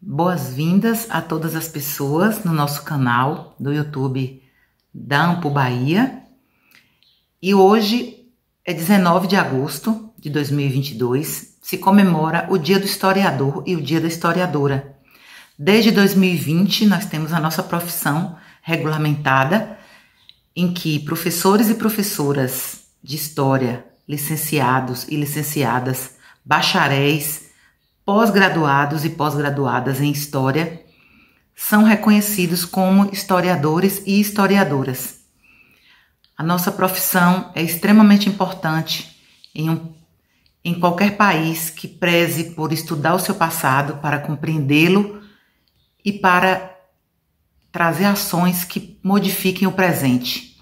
Boas-vindas a todas as pessoas no nosso canal do YouTube da Ampu Bahia. E hoje é 19 de agosto de 2022, se comemora o Dia do Historiador e o Dia da Historiadora. Desde 2020 nós temos a nossa profissão regulamentada, em que professores e professoras de História, licenciados e licenciadas, bacharéis, pós-graduados e pós-graduadas em História são reconhecidos como historiadores e historiadoras. A nossa profissão é extremamente importante em qualquer país que preze por estudar o seu passado para compreendê-lo e para trazer ações que modifiquem o presente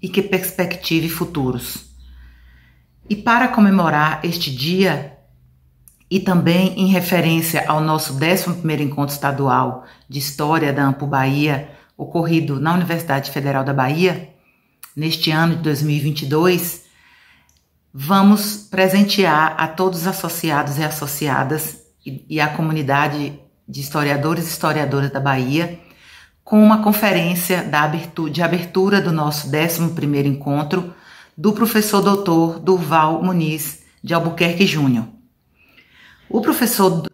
e que perspectivem futuros. E para comemorar este dia, e também em referência ao nosso 11º Encontro Estadual de História da Ampu Bahia, ocorrido na Universidade Federal da Bahia, neste ano de 2022, vamos presentear a todos os associados e associadas e a comunidade de historiadores e historiadoras da Bahia com uma conferência de abertura do nosso 11º encontro do professor doutor Durval Muniz de Albuquerque Júnior. O professor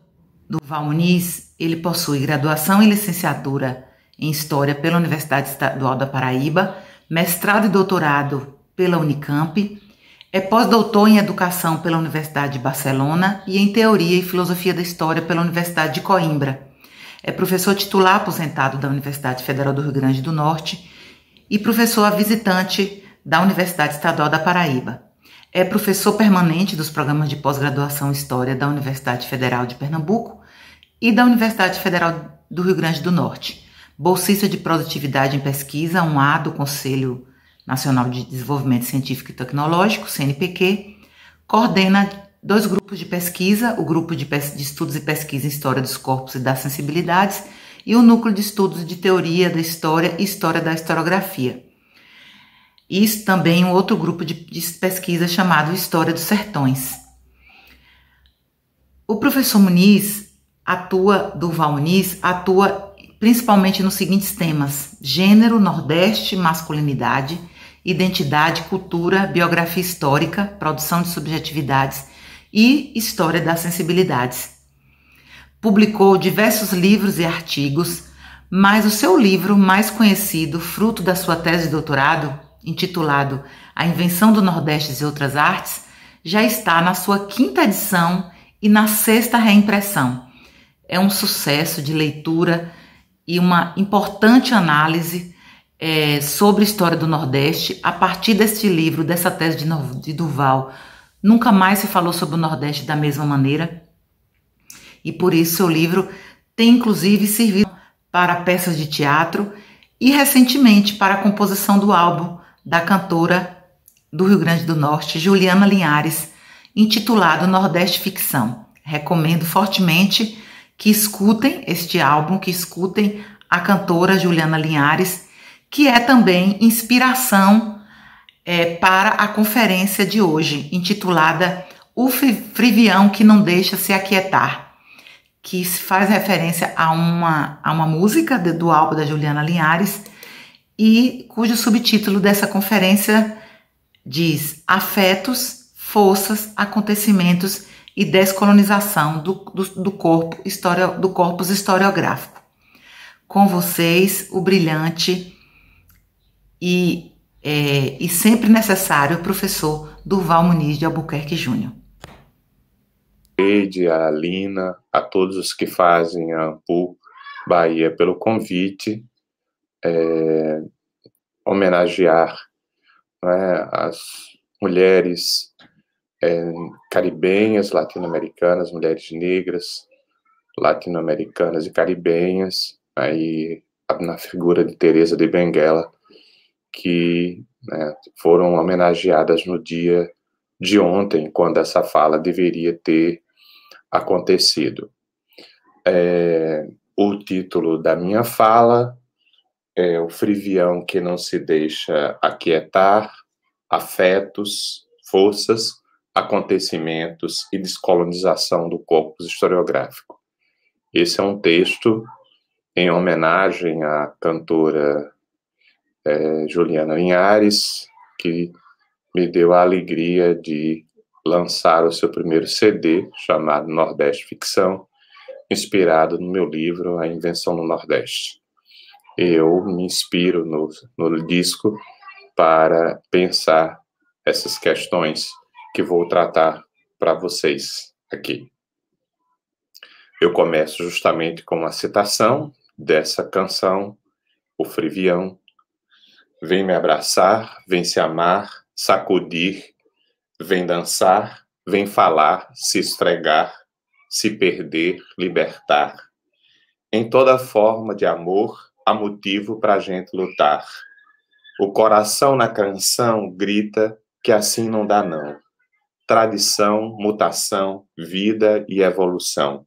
Durval Muniz, ele possui graduação e licenciatura em História pela Universidade Estadual da Paraíba, mestrado e doutorado pela Unicamp, é pós-doutor em Educação pela Universidade de Barcelona e em Teoria e Filosofia da História pela Universidade de Coimbra. É professor titular aposentado da Universidade Federal do Rio Grande do Norte e professor visitante da Universidade Estadual da Paraíba. É professor permanente dos programas de pós-graduação em História da Universidade Federal de Pernambuco e da Universidade Federal do Rio Grande do Norte. Bolsista de Produtividade em Pesquisa, 1A do Conselho Nacional de Desenvolvimento Científico e Tecnológico, CNPq. Coordena 2 grupos de pesquisa, o Grupo de Estudos e Pesquisa em História dos Corpos e das Sensibilidades e o Núcleo de Estudos de Teoria da História e História da Historiografia. E também um outro grupo de pesquisa chamado História dos Sertões. O professor Durval Muniz atua principalmente nos seguintes temas: gênero, Nordeste, masculinidade, identidade, cultura, biografia histórica, produção de subjetividades e história das sensibilidades. Publicou diversos livros e artigos, mas o seu livro mais conhecido, fruto da sua tese de doutorado, intitulado A Invenção do Nordeste e Outras Artes, já está na sua 5ª edição e na 6ª reimpressão. É um sucesso de leitura e uma importante análise sobre a história do Nordeste. A partir deste livro, dessa tese de Durval, nunca mais se falou sobre o Nordeste da mesma maneira, e por isso seu livro tem inclusive servido para peças de teatro e recentemente para a composição do álbum da cantora do Rio Grande do Norte, Juliana Linhares, intitulado Nordeste Ficção. Recomendo fortemente que escutem este álbum, que escutem a cantora Juliana Linhares, que é também inspiração para a conferência de hoje, intitulada O Frivião que Não Deixa Se Aquietar, que faz referência a uma música do álbum da Juliana Linhares, e cujo subtítulo dessa conferência diz Afetos, Forças, Acontecimentos e Descolonização do corpus historiográfico. Com vocês, o brilhante e sempre necessário professor Durval Muniz de Albuquerque Júnior. A Lina, a todos os que fazem a Ampu Bahia pelo convite, homenagear, né, as mulheres caribenhas, latino-americanas, mulheres negras, latino-americanas e caribenhas, aí na figura de Teresa de Benguela, que, né, foram homenageadas no dia de ontem, quando essa fala deveria ter acontecido. O título da minha fala é O Frivião que Não Se Deixa Aquietar, Afetos, Forças, Acontecimentos e Descolonização do Corpus Historiográfico. Esse é um texto em homenagem à cantora Juliana Linhares, que me deu a alegria de lançar o seu primeiro CD, chamado Nordeste Ficção, inspirado no meu livro A Invenção no Nordeste. Eu me inspiro no disco para pensar essas questões que vou tratar para vocês aqui. Eu começo justamente com uma citação dessa canção, O Frivião. Vem me abraçar, vem se amar, sacudir, vem dançar, vem falar, se esfregar, se perder, libertar. Em toda forma de amor, há motivo para a gente lutar. O coração na canção grita que assim não dá não. Tradição, mutação, vida e evolução.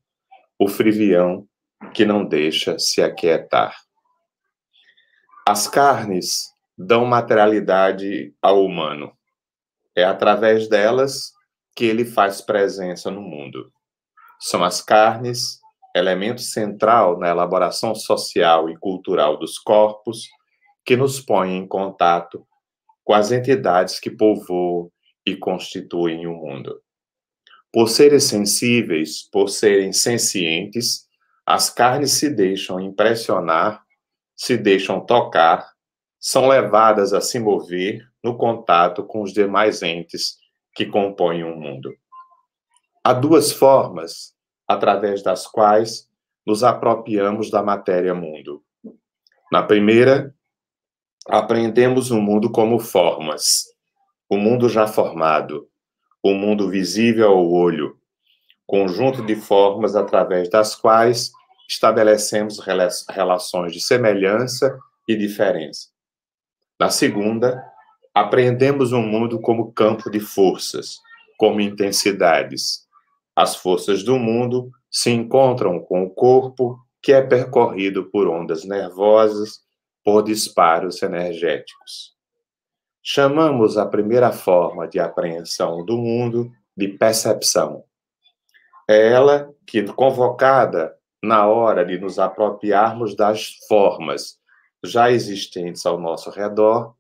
O frivião que não deixa se aquietar. As carnes dão materialidade ao humano. É através delas que ele faz presença no mundo. São as carnes, elemento central na elaboração social e cultural dos corpos, que nos põem em contato com as entidades que povoam e constituem o mundo. Por serem sensíveis, por serem sencientes, as carnes se deixam impressionar, se deixam tocar, são levadas a se mover no contato com os demais entes que compõem o mundo. Há duas formas através das quais nos apropriamos da matéria-mundo. Na primeira, apreendemos o mundo como formas, o mundo já formado, o mundo visível ao olho, conjunto de formas através das quais estabelecemos relações de semelhança e diferença. Na segunda, apreendemos o mundo como campo de forças, como intensidades. As forças do mundo se encontram com o corpo, que é percorrido por ondas nervosas, por disparos energéticos. Chamamos a primeira forma de apreensão do mundo de percepção. É ela que, convocada na hora de nos apropriarmos das formas já existentes ao nosso redor,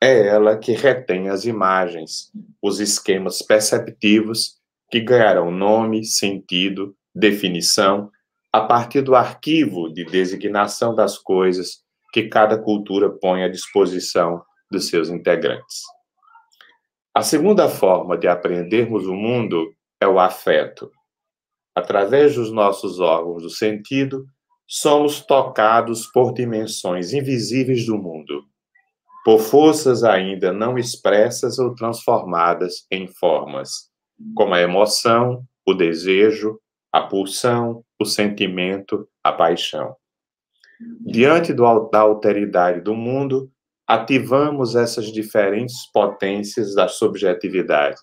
é ela que retém as imagens, os esquemas perceptivos que ganharão nome, sentido, definição, a partir do arquivo de designação das coisas que cada cultura põe à disposição dos seus integrantes. A segunda forma de apreendermos o mundo é o afeto. Através dos nossos órgãos do sentido, somos tocados por dimensões invisíveis do mundo, por forças ainda não expressas ou transformadas em formas, como a emoção, o desejo, a pulsão, o sentimento, a paixão. Diante da alteridade do mundo, ativamos essas diferentes potências da subjetividade.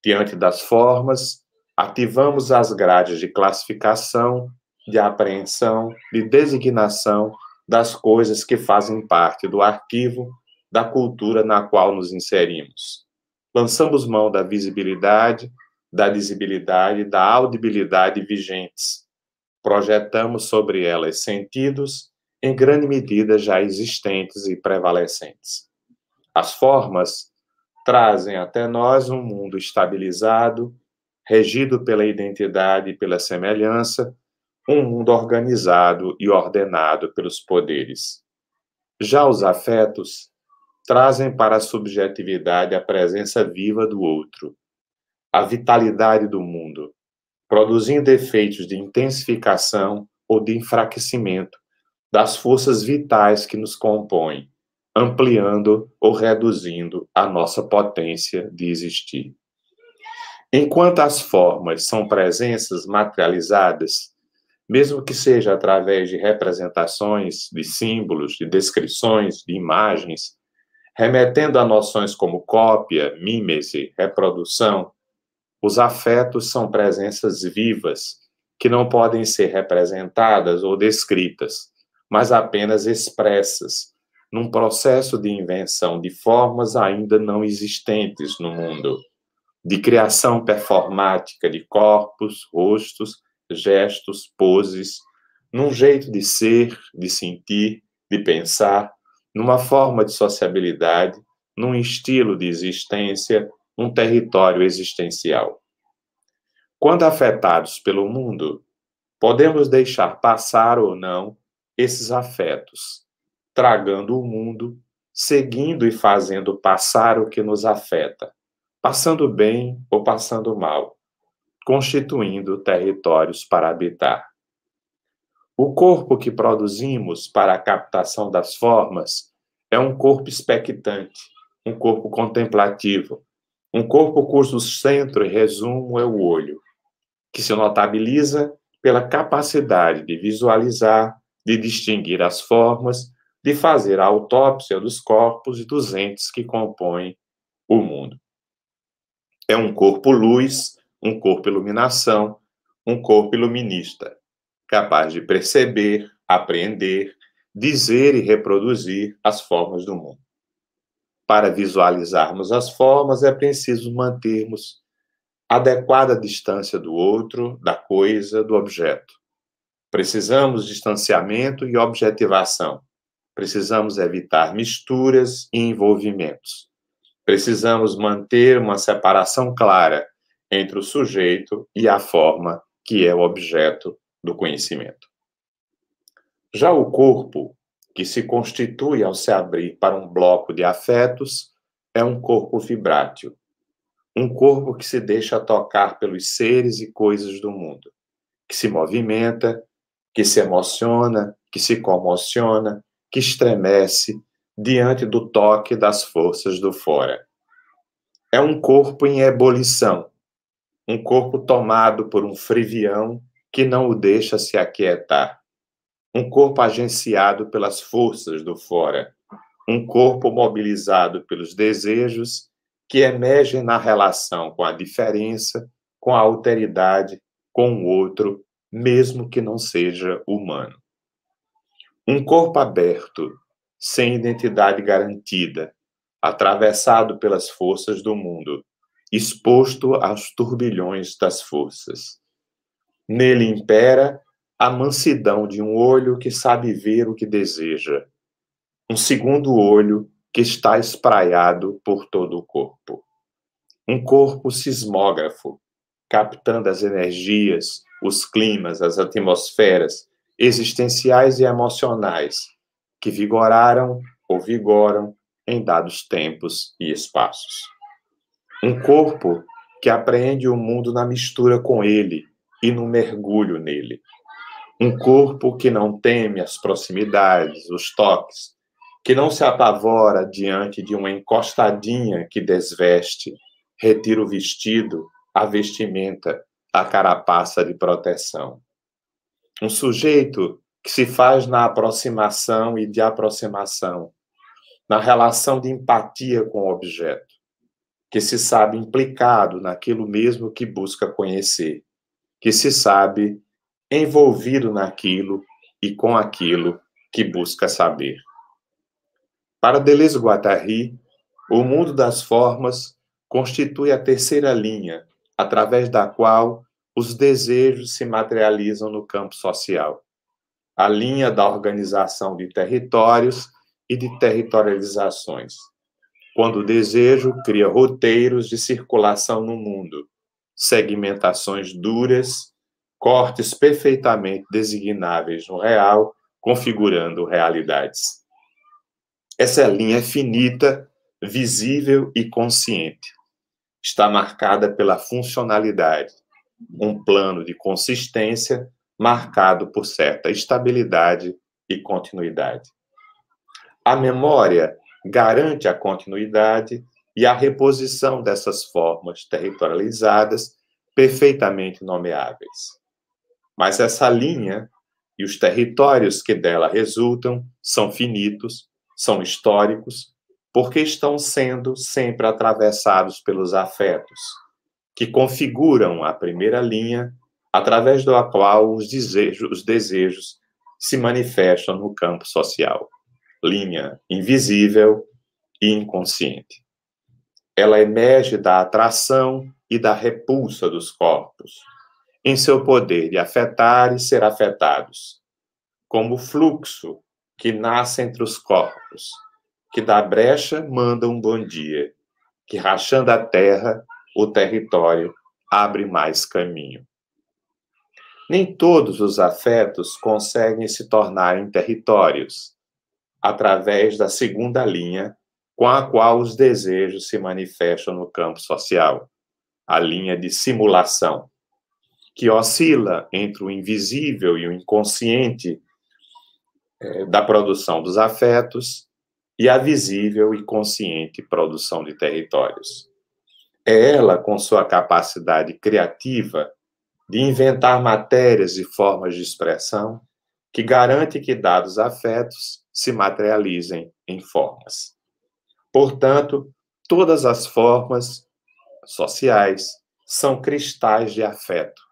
Diante das formas, ativamos as grades de classificação, de apreensão, de designação das coisas que fazem parte do arquivo da cultura na qual nos inserimos. Lançamos mão da visibilidade, da lisibilidade, da audibilidade vigentes. Projetamos sobre elas sentidos, em grande medida já existentes e prevalecentes. As formas trazem até nós um mundo estabilizado, regido pela identidade e pela semelhança, um mundo organizado e ordenado pelos poderes. Já os afetos trazem para a subjetividade a presença viva do outro, a vitalidade do mundo, produzindo efeitos de intensificação ou de enfraquecimento das forças vitais que nos compõem, ampliando ou reduzindo a nossa potência de existir. Enquanto as formas são presenças materializadas, mesmo que seja através de representações, de símbolos, de descrições, de imagens, remetendo a noções como cópia, mímese, reprodução, os afetos são presenças vivas, que não podem ser representadas ou descritas, mas apenas expressas, num processo de invenção de formas ainda não existentes no mundo, de criação performática de corpos, rostos, gestos, poses, num jeito de ser, de sentir, de pensar, numa forma de sociabilidade, num estilo de existência, num território existencial. Quando afetados pelo mundo, podemos deixar passar ou não esses afetos, tragando o mundo, seguindo e fazendo passar o que nos afeta, passando bem ou passando mal, constituindo territórios para habitar. O corpo que produzimos para a captação das formas é um corpo expectante, um corpo contemplativo, um corpo cujo centro e resumo é o olho, que se notabiliza pela capacidade de visualizar, de distinguir as formas, de fazer a autópsia dos corpos e dos entes que compõem o mundo. É um corpo luz, um corpo iluminação, um corpo iluminista, capaz de perceber, apreender, dizer e reproduzir as formas do mundo. Para visualizarmos as formas, é preciso mantermos adequada distância do outro, da coisa, do objeto. Precisamos de distanciamento e objetivação. Precisamos evitar misturas e envolvimentos. Precisamos manter uma separação clara entre o sujeito e a forma que é o objeto do conhecimento. Já o corpo, que se constitui ao se abrir para um bloco de afetos, é um corpo vibrátil. Um corpo que se deixa tocar pelos seres e coisas do mundo, que se movimenta, que se emociona, que se comociona, que estremece diante do toque das forças do fora. É um corpo em ebulição, um corpo tomado por um frivião que não o deixa se aquietar, um corpo agenciado pelas forças do fora, um corpo mobilizado pelos desejos que emergem na relação com a diferença, com a alteridade, com o outro, mesmo que não seja humano. Um corpo aberto, sem identidade garantida, atravessado pelas forças do mundo, exposto aos turbilhões das forças. Nele impera a mansidão de um olho que sabe ver o que deseja, um segundo olho que está espraiado por todo o corpo. Um corpo sismógrafo, captando as energias, os climas, as atmosferas existenciais e emocionais que vigoraram ou vigoram em dados tempos e espaços. Um corpo que apreende o mundo na mistura com ele e no mergulho nele. Um corpo que não teme as proximidades, os toques, que não se apavora diante de uma encostadinha que desveste, retira o vestido, a vestimenta, a carapaça de proteção. Um sujeito que se faz na aproximação e de aproximação, na relação de empatia com o objeto, que se sabe implicado naquilo mesmo que busca conhecer, que se sabe envolvido naquilo e com aquilo que busca saber. Para Deleuze-Guattari, o mundo das formas constitui a terceira linha, através da qual os desejos se materializam no campo social. A linha da organização de territórios e de territorializações. Quando o desejo cria roteiros de circulação no mundo, segmentações duras, cortes perfeitamente designáveis no real, configurando realidades. Essa linha é finita, visível e consciente. Está marcada pela funcionalidade, um plano de consistência marcado por certa estabilidade e continuidade. A memória garante a continuidade e a reposição dessas formas territorializadas perfeitamente nomeáveis. Mas essa linha e os territórios que dela resultam são finitos, são históricos, porque estão sendo sempre atravessados pelos afetos, que configuram a primeira linha através da qual os desejos se manifestam no campo social. Linha invisível e inconsciente. Ela emerge da atração e da repulsa dos corpos, em seu poder de afetar e ser afetados, como o fluxo que nasce entre os corpos, que da brecha manda um bom dia, que rachando a terra, o território abre mais caminho. Nem todos os afetos conseguem se tornar em territórios, através da segunda linha com a qual os desejos se manifestam no campo social, a linha de simulação, que oscila entre o invisível e o inconsciente da produção dos afetos e a visível e consciente produção de territórios. É ela, com sua capacidade criativa de inventar matérias e formas de expressão, que garante que dados afetos se materializem em formas. Portanto, todas as formas sociais são cristais de afeto,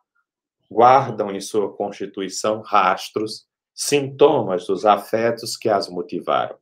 guardam em sua constituição rastros, sintomas dos afetos que as motivaram.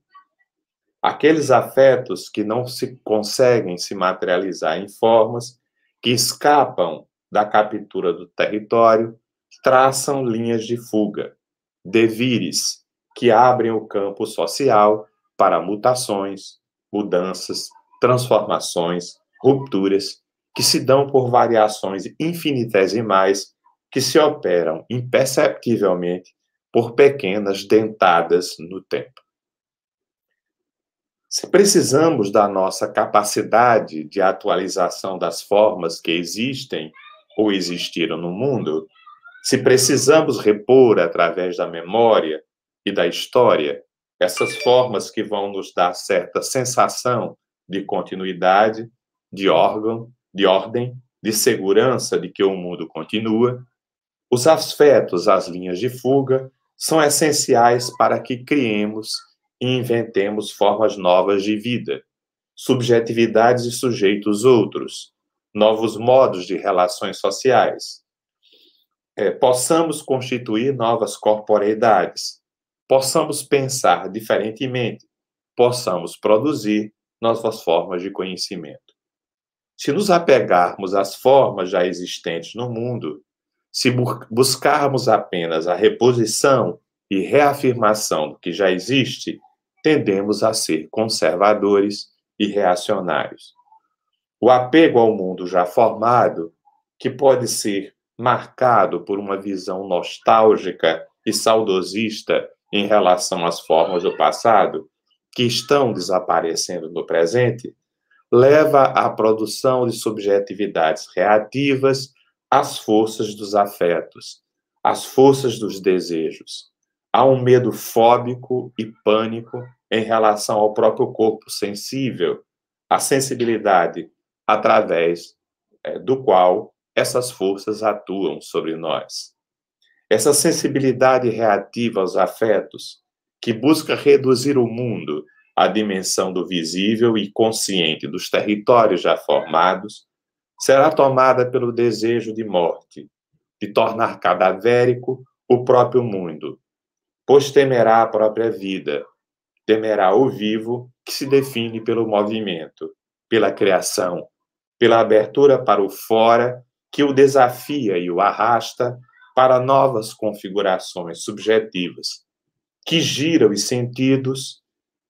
Aqueles afetos que não se conseguem se materializar em formas, que escapam da captura do território, traçam linhas de fuga, devires, que abrem o campo social para mutações, mudanças, transformações, rupturas, que se dão por variações infinitesimais que se operam imperceptivelmente por pequenas dentadas no tempo. Se precisamos da nossa capacidade de atualização das formas que existem ou existiram no mundo, se precisamos repor através da memória e da história essas formas que vão nos dar certa sensação de continuidade, de ordem, de segurança de que o mundo continua, os afetos, as linhas de fuga, são essenciais para que criemos e inventemos formas novas de vida, subjetividades e sujeitos outros, novos modos de relações sociais. Possamos constituir novas corporeidades, possamos pensar diferentemente, possamos produzir novas formas de conhecimento. Se nos apegarmos às formas já existentes no mundo, se buscarmos apenas a reposição e reafirmação do que já existe, tendemos a ser conservadores e reacionários. O apego ao mundo já formado, que pode ser marcado por uma visão nostálgica e saudosista em relação às formas do passado, que estão desaparecendo no presente, leva à produção de subjetividades reativas às forças dos afetos, às forças dos desejos. Há um medo fóbico e pânico em relação ao próprio corpo sensível, a sensibilidade através do qual essas forças atuam sobre nós. Essa sensibilidade reativa aos afetos, que busca reduzir o mundo à dimensão do visível e consciente dos territórios já formados, será tomada pelo desejo de morte, de tornar cadavérico o próprio mundo, pois temerá a própria vida, temerá o vivo que se define pelo movimento, pela criação, pela abertura para o fora que o desafia e o arrasta para novas configurações subjetivas, que giram os sentidos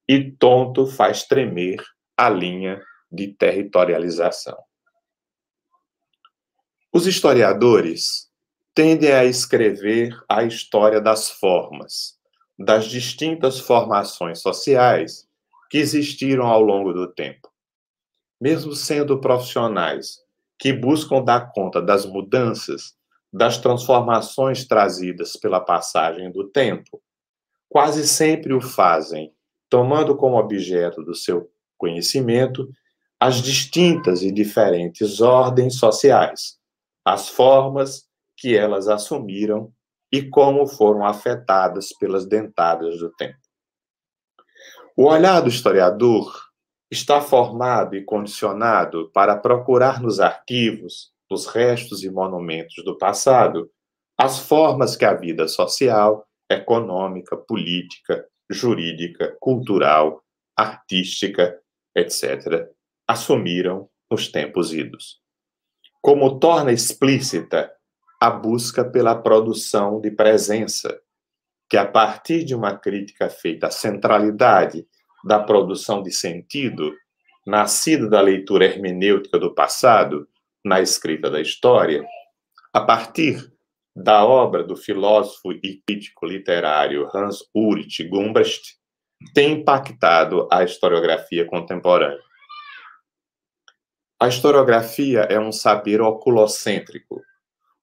e tonto faz tremer a linha de territorialização. Os historiadores tendem a escrever a história das formas, das distintas formações sociais que existiram ao longo do tempo. Mesmo sendo profissionais que buscam dar conta das mudanças, das transformações trazidas pela passagem do tempo, quase sempre o fazem tomando como objeto do seu conhecimento as distintas e diferentes ordens sociais, as formas que elas assumiram e como foram afetadas pelas dentadas do tempo. O olhar do historiador está formado e condicionado para procurar nos arquivos, nos restos e monumentos do passado, as formas que a vida social, econômica, política, jurídica, cultural, artística, etc., assumiram nos tempos idos. Como torna explícita a busca pela produção de presença, que a partir de uma crítica feita à centralidade da produção de sentido, nascida da leitura hermenêutica do passado, na escrita da história, a partir da obra do filósofo e crítico literário Hans Ulrich Gumbrist, tem impactado a historiografia contemporânea. A historiografia é um saber oculocêntrico,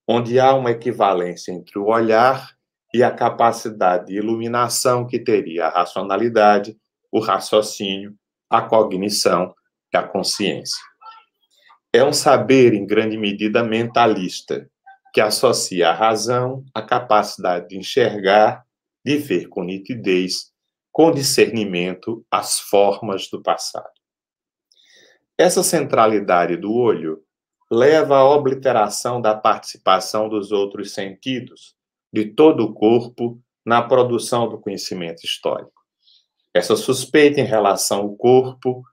onde há uma equivalência entre o olhar e a capacidade de iluminação que teria a racionalidade, o raciocínio, a cognição e a consciência. É um saber, em grande medida, mentalista, que associa a razão à capacidade de enxergar, de ver com nitidez, com discernimento, as formas do passado. Essa centralidade do olho leva à obliteração da participação dos outros sentidos, de todo o corpo, na produção do conhecimento histórico. Essa suspeita em relação ao corpo,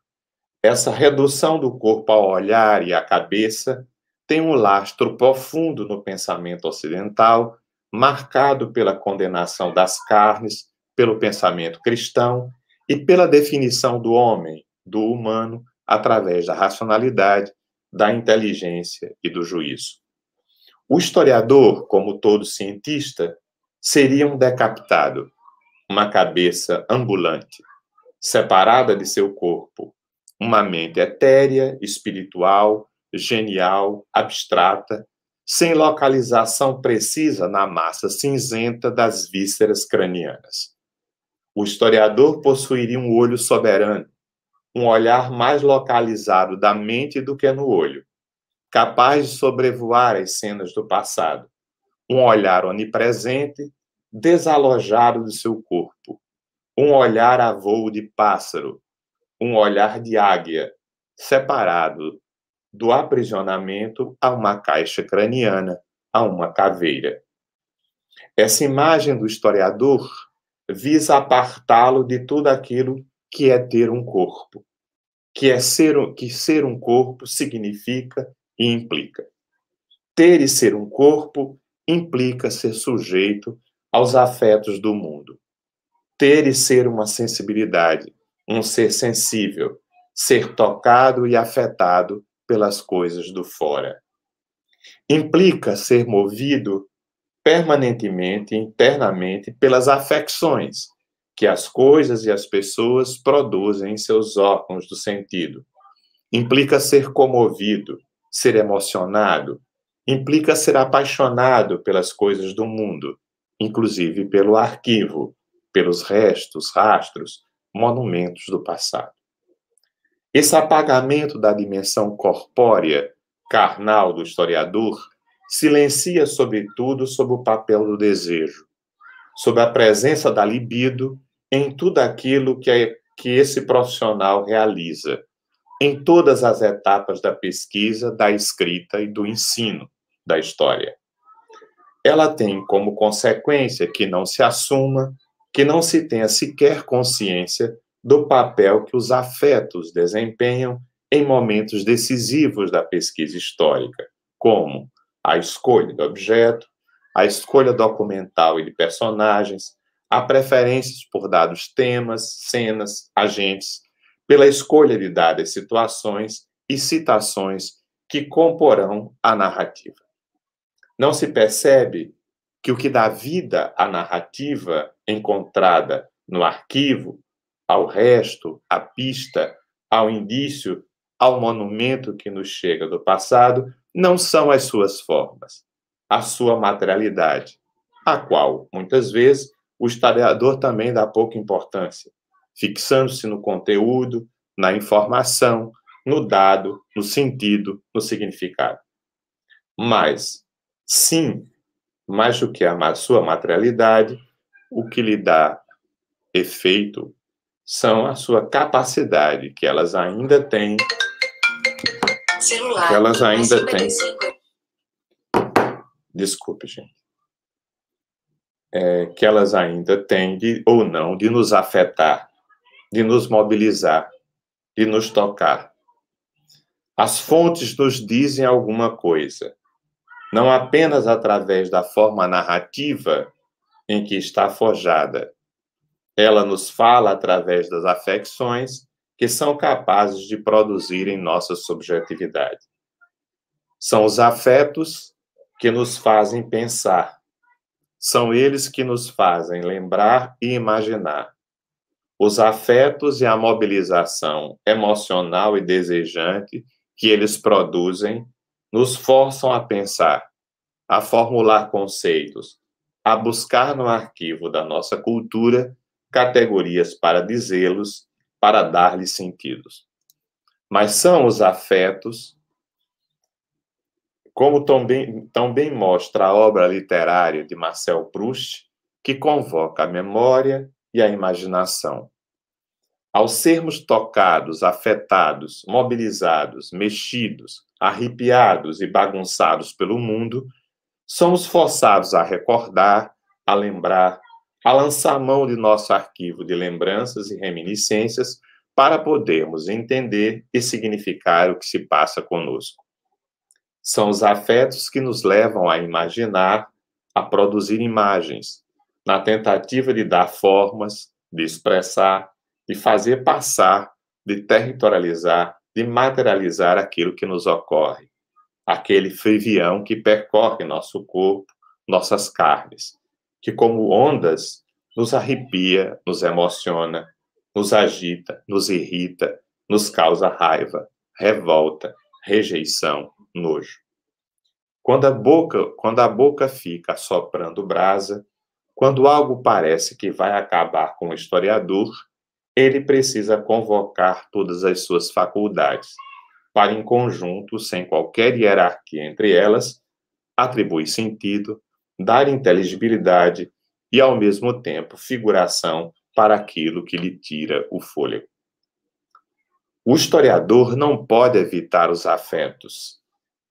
essa redução do corpo ao olhar e à cabeça, tem um lastro profundo no pensamento ocidental, marcado pela condenação das carnes, pelo pensamento cristão e pela definição do homem, do humano, através da racionalidade, da inteligência e do juízo. O historiador, como todo cientista, seria um decapitado, uma cabeça ambulante, separada de seu corpo, uma mente etérea, espiritual, genial, abstrata, sem localização precisa na massa cinzenta das vísceras cranianas. O historiador possuiria um olho soberano, um olhar mais localizado da mente do que no olho, capaz de sobrevoar as cenas do passado, um olhar onipresente, desalojado de seu corpo, um olhar a voo de pássaro, um olhar de águia, separado do aprisionamento a uma caixa craniana, a uma caveira. Essa imagem do historiador visa apartá-lo de tudo aquilo que é ter um corpo, que ser um corpo significa e implica. Ter e ser um corpo implica ser sujeito aos afetos do mundo. Ter e ser uma sensibilidade, um ser sensível, ser tocado e afetado pelas coisas do fora. Implica ser movido permanentemente, internamente, pelas afecções que as coisas e as pessoas produzem em seus órgãos do sentido. Implica ser comovido, ser emocionado, implica ser apaixonado pelas coisas do mundo, inclusive pelo arquivo, pelos restos, rastros, monumentos do passado. Esse apagamento da dimensão corpórea, carnal do historiador, silencia, sobretudo, sobre o papel do desejo, sobre a presença da libido em tudo aquilo que esse profissional realiza, em todas as etapas da pesquisa, da escrita e do ensino da história. Ela tem como consequência que não se assuma, que não se tenha sequer consciência do papel que os afetos desempenham em momentos decisivos da pesquisa histórica, como a escolha do objeto, a escolha documental e de personagens, a preferências por dados temas, cenas, agentes, pela escolha de dadas situações e citações que comporão a narrativa. Não se percebe que o que dá vida à narrativa encontrada no arquivo, ao resto, à pista, ao indício, ao monumento que nos chega do passado, não são as suas formas, a sua materialidade, a qual, muitas vezes, o historiador também dá pouca importância, fixando-se no conteúdo, na informação, no dado, no sentido, no significado. Mas, sim, mais do que a sua materialidade, o que lhe dá efeito são a sua capacidade, que elas ainda têm. Celular, que elas ainda têm. 55. Desculpe, gente. Que elas ainda têm, ou não, de nos afetar, de nos mobilizar, de nos tocar. As fontes nos dizem alguma coisa. não apenas através da forma narrativa em que está forjada. Ela nos fala através das afecções que são capazes de produzir em nossa subjetividade. São os afetos que nos fazem pensar. São eles que nos fazem lembrar e imaginar. Os afetos e a mobilização emocional e desejante que eles produzem nos forçam a pensar, a formular conceitos, a buscar no arquivo da nossa cultura categorias para dizê-los, para dar-lhes sentidos. Mas são os afetos, como também mostra a obra literária de Marcel Proust, que convoca a memória e a imaginação. Ao sermos tocados, afetados, mobilizados, mexidos, arrepiados e bagunçados pelo mundo, somos forçados a recordar, a lembrar, a lançar mão de nosso arquivo de lembranças e reminiscências para podermos entender e significar o que se passa conosco. São os afetos que nos levam a imaginar, a produzir imagens, na tentativa de dar formas, de expressar, de fazer passar, de territorializar, de materializar aquilo que nos ocorre. Aquele fervião que percorre nosso corpo, nossas carnes, que como ondas nos arrepia, nos emociona, nos agita, nos irrita, nos causa raiva, revolta, rejeição, nojo. Quando a boca fica assoprando brasa, quando algo parece que vai acabar com o historiador, ele precisa convocar todas as suas faculdades, para em conjunto, sem qualquer hierarquia entre elas, atribuir sentido, dar inteligibilidade e, ao mesmo tempo, figuração para aquilo que lhe tira o fôlego. O historiador não pode evitar os afetos.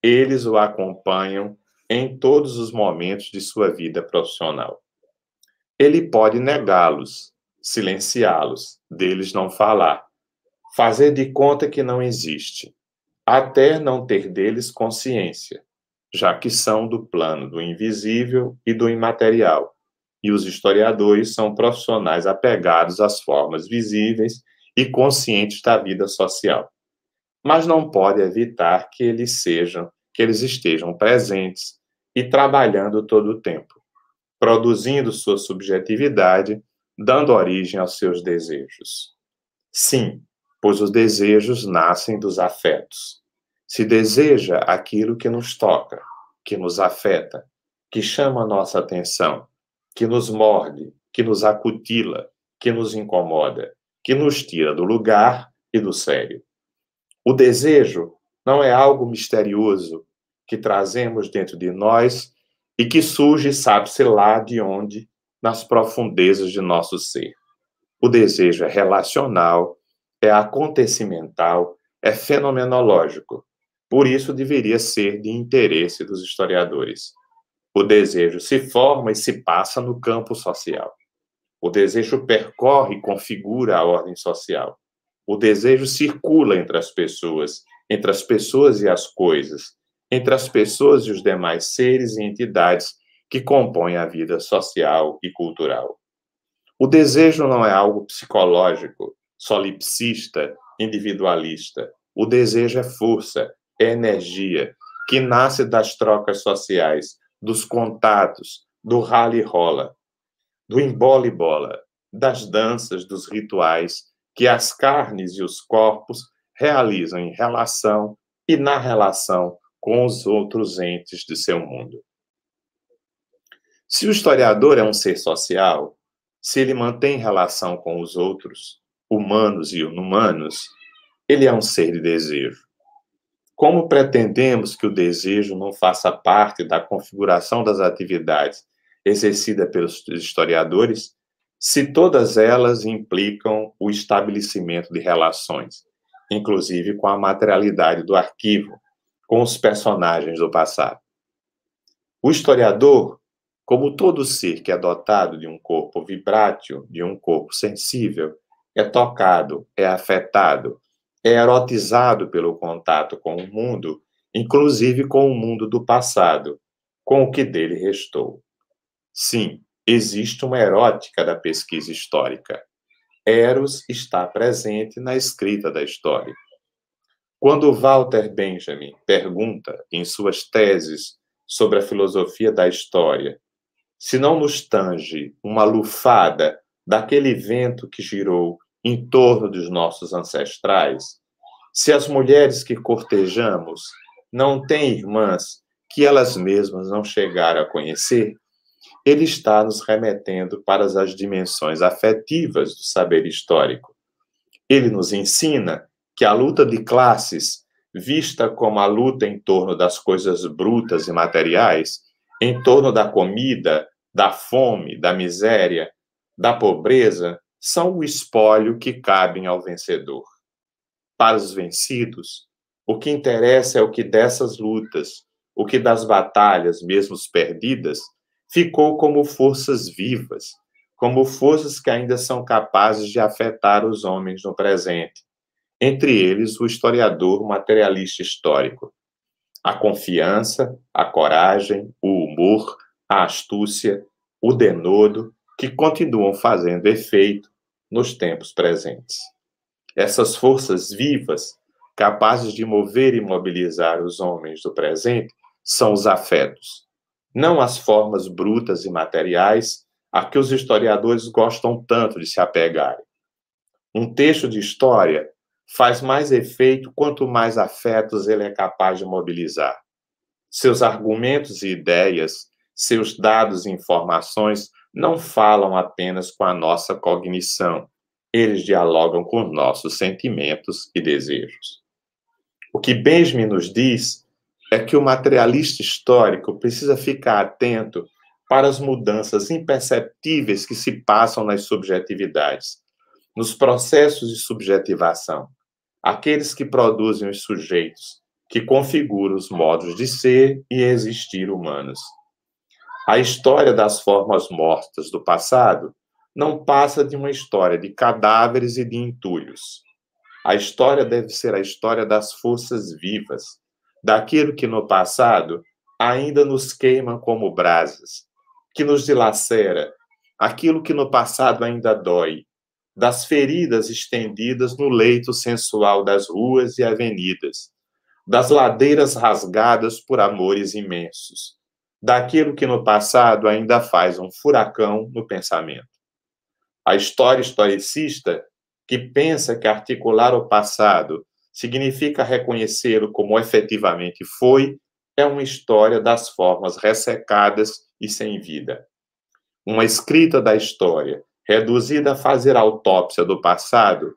Eles o acompanham em todos os momentos de sua vida profissional. Ele pode negá-los, silenciá-los, deles não falar, fazer de conta que não existe, até não ter deles consciência, já que são do plano do invisível e do imaterial, e os historiadores são profissionais apegados às formas visíveis e conscientes da vida social. Mas não pode evitar que eles estejam presentes e trabalhando todo o tempo, produzindo sua subjetividade, dando origem aos seus desejos. Sim, pois os desejos nascem dos afetos. Se deseja aquilo que nos toca, que nos afeta, que chama a nossa atenção, que nos morde, que nos acutila, que nos incomoda, que nos tira do lugar e do sério. O desejo não é algo misterioso que trazemos dentro de nós e que surge, sabe-se lá de onde, nas profundezas de nosso ser. O desejo é relacional, é acontecimental, é fenomenológico. Por isso deveria ser de interesse dos historiadores. O desejo se forma e se passa no campo social. O desejo percorre e configura a ordem social. O desejo circula entre as pessoas e as coisas, entre as pessoas e os demais seres e entidades que compõem a vida social e cultural. O desejo não é algo psicológico, solipsista, individualista. O desejo é força, é energia, que nasce das trocas sociais, dos contatos, do rala e rola, do embola e bola, das danças, dos rituais que as carnes e os corpos realizam em relação e na relação com os outros entes de seu mundo. Se o historiador é um ser social, se ele mantém relação com os outros, humanos e inumanos, ele é um ser de desejo. Como pretendemos que o desejo não faça parte da configuração das atividades exercidas pelos historiadores, se todas elas implicam o estabelecimento de relações, inclusive com a materialidade do arquivo, com os personagens do passado? O historiador, como todo ser que é dotado de um corpo vibrátil, de um corpo sensível, é tocado, é afetado, é erotizado pelo contato com o mundo, inclusive com o mundo do passado, com o que dele restou. Sim, existe uma erótica da pesquisa histórica. Eros está presente na escrita da história. Quando Walter Benjamin pergunta, em suas teses sobre a filosofia da história, se não nos tange uma lufada daquele vento que girou em torno dos nossos ancestrais, se as mulheres que cortejamos não têm irmãs que elas mesmas não chegaram a conhecer, ele está nos remetendo para as dimensões afetivas do saber histórico. Ele nos ensina que a luta de classes, vista como a luta em torno das coisas brutas e materiais, em torno da comida, da fome, da miséria, da pobreza, são o espólio que cabem ao vencedor. Para os vencidos, o que interessa é o que dessas lutas, o que das batalhas, mesmo perdidas, ficou como forças vivas, como forças que ainda são capazes de afetar os homens no presente. Entre eles, o historiador materialista histórico. A confiança, a coragem, o humor, a astúcia, o denodo, que continuam fazendo efeito nos tempos presentes. Essas forças vivas, capazes de mover e mobilizar os homens do presente, são os afetos. Não as formas brutas e materiais a que os historiadores gostam tanto de se apegarem. Um texto de história faz mais efeito quanto mais afetos ele é capaz de mobilizar. Seus argumentos e ideias, seus dados e informações não falam apenas com a nossa cognição, eles dialogam com nossos sentimentos e desejos. O que Benjamin nos diz é que o materialista histórico precisa ficar atento para as mudanças imperceptíveis que se passam nas subjetividades, nos processos de subjetivação, aqueles que produzem os sujeitos, que configuram os modos de ser e existir humanos. A história das formas mortas do passado não passa de uma história de cadáveres e de entulhos. A história deve ser a história das forças vivas, daquilo que no passado ainda nos queima como brasas, que nos dilacera, aquilo que no passado ainda dói, das feridas estendidas no leito sensual das ruas e avenidas, das ladeiras rasgadas por amores imensos, daquilo que no passado ainda faz um furacão no pensamento. A história historicista, que pensa que articular o passado significa reconhecê-lo como efetivamente foi, é uma história das formas ressecadas e sem vida. Uma escrita da história, reduzida a fazer autópsia do passado,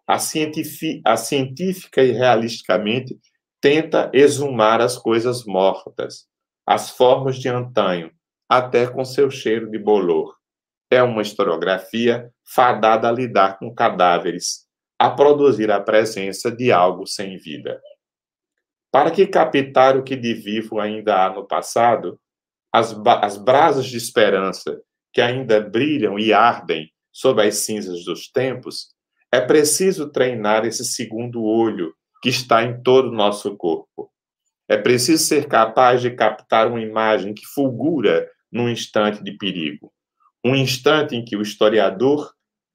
a científica e realisticamente tenta exumar as coisas mortas, as formas de antanho, até com seu cheiro de bolor. É uma historiografia fadada a lidar com cadáveres, a produzir a presença de algo sem vida. Para que captar o que de vivo ainda há no passado, as brasas de esperança que ainda brilham e ardem sob as cinzas dos tempos, é preciso treinar esse segundo olho que está em todo o nosso corpo. É preciso ser capaz de captar uma imagem que fulgura num instante de perigo. Um instante em que o historiador,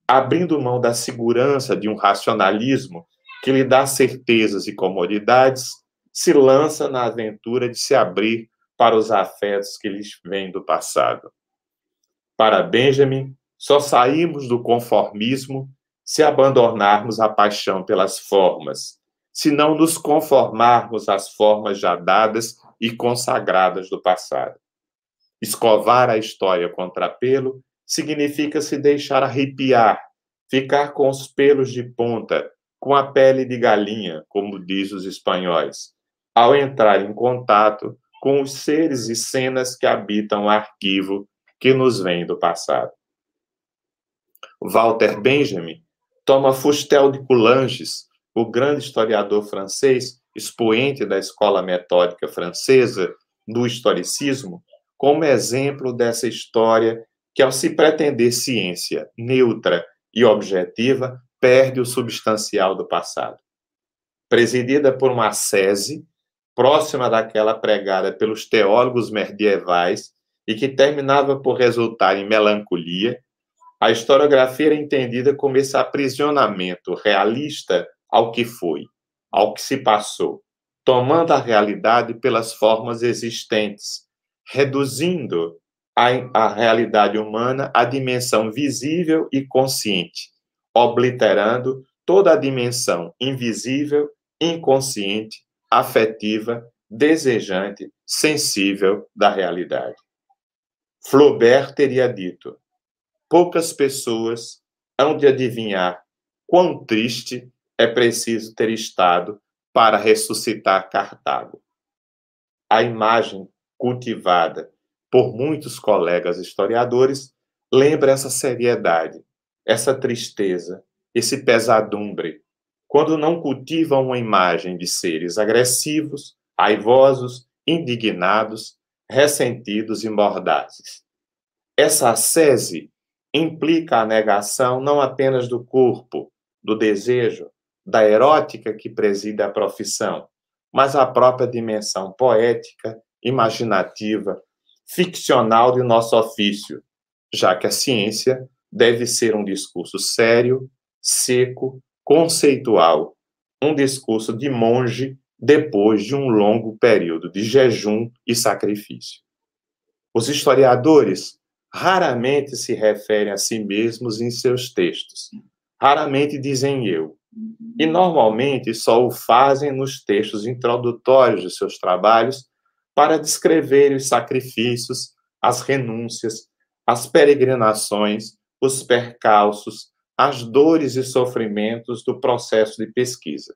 abrindo mão da segurança de um racionalismo que lhe dá certezas e comodidades, se lança na aventura de se abrir para os afetos que lhes vêm do passado. Para Benjamin, só saímos do conformismo se abandonarmos a paixão pelas formas, se não nos conformarmos às formas já dadas e consagradas do passado. Escovar a história contra pelo significa se deixar arrepiar, ficar com os pelos de ponta, com a pele de galinha, como diz os espanhóis, ao entrar em contato com os seres e cenas que habitam o arquivo que nos vem do passado. Walter Benjamin toma Fustel de Coulanges, o grande historiador francês, expoente da escola metódica francesa do historicismo, como exemplo dessa história que, ao se pretender ciência neutra e objetiva, perde o substancial do passado. Presidida por uma ascese, próxima daquela pregada pelos teólogos medievais e que terminava por resultar em melancolia, a historiografia era entendida como esse aprisionamento realista ao que foi, ao que se passou, tomando a realidade pelas formas existentes, reduzindo a realidade humana à dimensão visível e consciente, obliterando toda a dimensão invisível, inconsciente, afetiva, desejante, sensível da realidade. Flaubert teria dito: poucas pessoas hão de adivinhar quão triste é preciso ter estado para ressuscitar Cartago. A imagem cultivada por muitos colegas historiadores lembra essa seriedade, essa tristeza, esse pesadumbre, quando não cultivam uma imagem de seres agressivos, raivosos, indignados, ressentidos e mordazes. Essa ascese implica a negação não apenas do corpo, do desejo, da erótica que preside a profissão, mas a própria dimensão poética, imaginativa, ficcional de nosso ofício, já que a ciência deve ser um discurso sério, seco, conceitual, um discurso de monge depois de um longo período de jejum e sacrifício. Os historiadores raramente se referem a si mesmos em seus textos, raramente dizem eu, e normalmente só o fazem nos textos introdutórios de seus trabalhos para descrever os sacrifícios, as renúncias, as peregrinações, os percalços, as dores e sofrimentos do processo de pesquisa,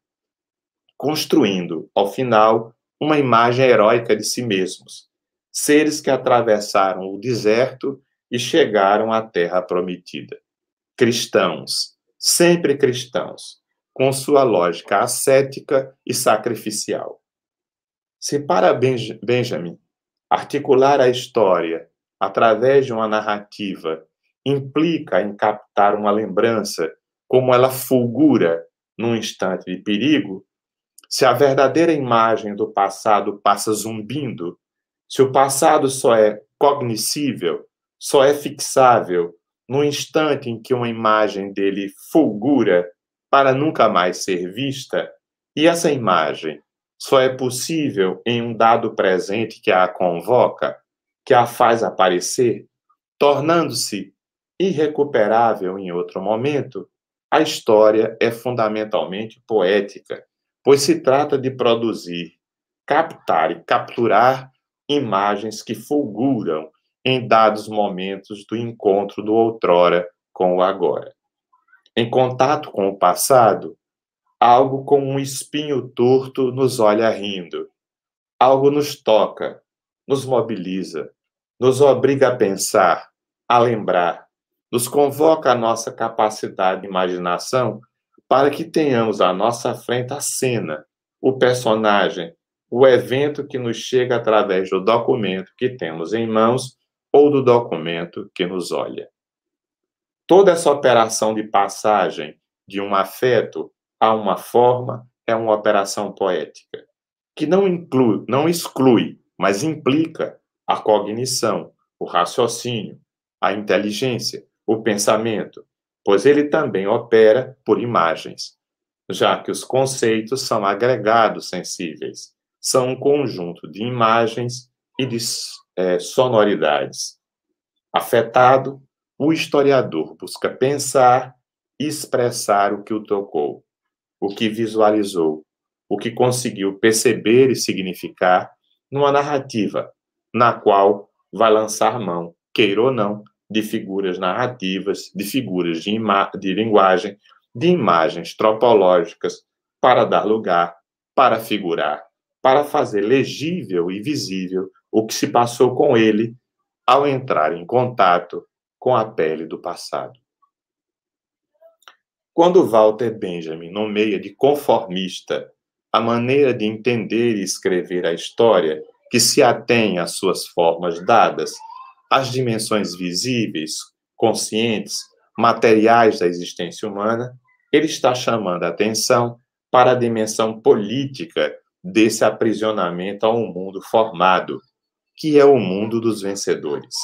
construindo, ao final, uma imagem heróica de si mesmos, seres que atravessaram o deserto e chegaram à terra prometida. Cristãos, sempre cristãos, com sua lógica ascética e sacrificial. Se para Benjamin articular a história através de uma narrativa implica em captar uma lembrança como ela fulgura num instante de perigo, se a verdadeira imagem do passado passa zumbindo, se o passado só é cognoscível, só é fixável no instante em que uma imagem dele fulgura para nunca mais ser vista, e essa imagem só é possível em um dado presente que a convoca, que a faz aparecer, tornando-se irrecuperável em outro momento, a história é fundamentalmente poética, pois se trata de produzir, captar e capturar imagens que fulguram em dados momentos do encontro do outrora com o agora. Em contato com o passado, algo como um espinho torto nos olha rindo. Algo nos toca, nos mobiliza, nos obriga a pensar, a lembrar, nos convoca a nossa capacidade de imaginação para que tenhamos à nossa frente a cena, o personagem, o evento que nos chega através do documento que temos em mãos ou do documento que nos olha. Toda essa operação de passagem de um afeto a uma forma é uma operação poética, que não exclui, mas implica a cognição, o raciocínio, a inteligência, o pensamento, pois ele também opera por imagens, já que os conceitos são agregados sensíveis, são um conjunto de imagens e de sonoridades. Afetado, o historiador busca pensar e expressar o que o tocou, o que visualizou, o que conseguiu perceber e significar numa narrativa, na qual vai lançar mão, queira ou não, de figuras narrativas, de figuras de linguagem, de imagens tropológicas, para dar lugar, para figurar, para fazer legível e visível o que se passou com ele ao entrar em contato com a pele do passado. Quando Walter Benjamin nomeia de conformista a maneira de entender e escrever a história que se atém às suas formas dadas, às dimensões visíveis, conscientes, materiais da existência humana, ele está chamando a atenção para a dimensão política desse aprisionamento a um mundo formado, que é o mundo dos vencedores.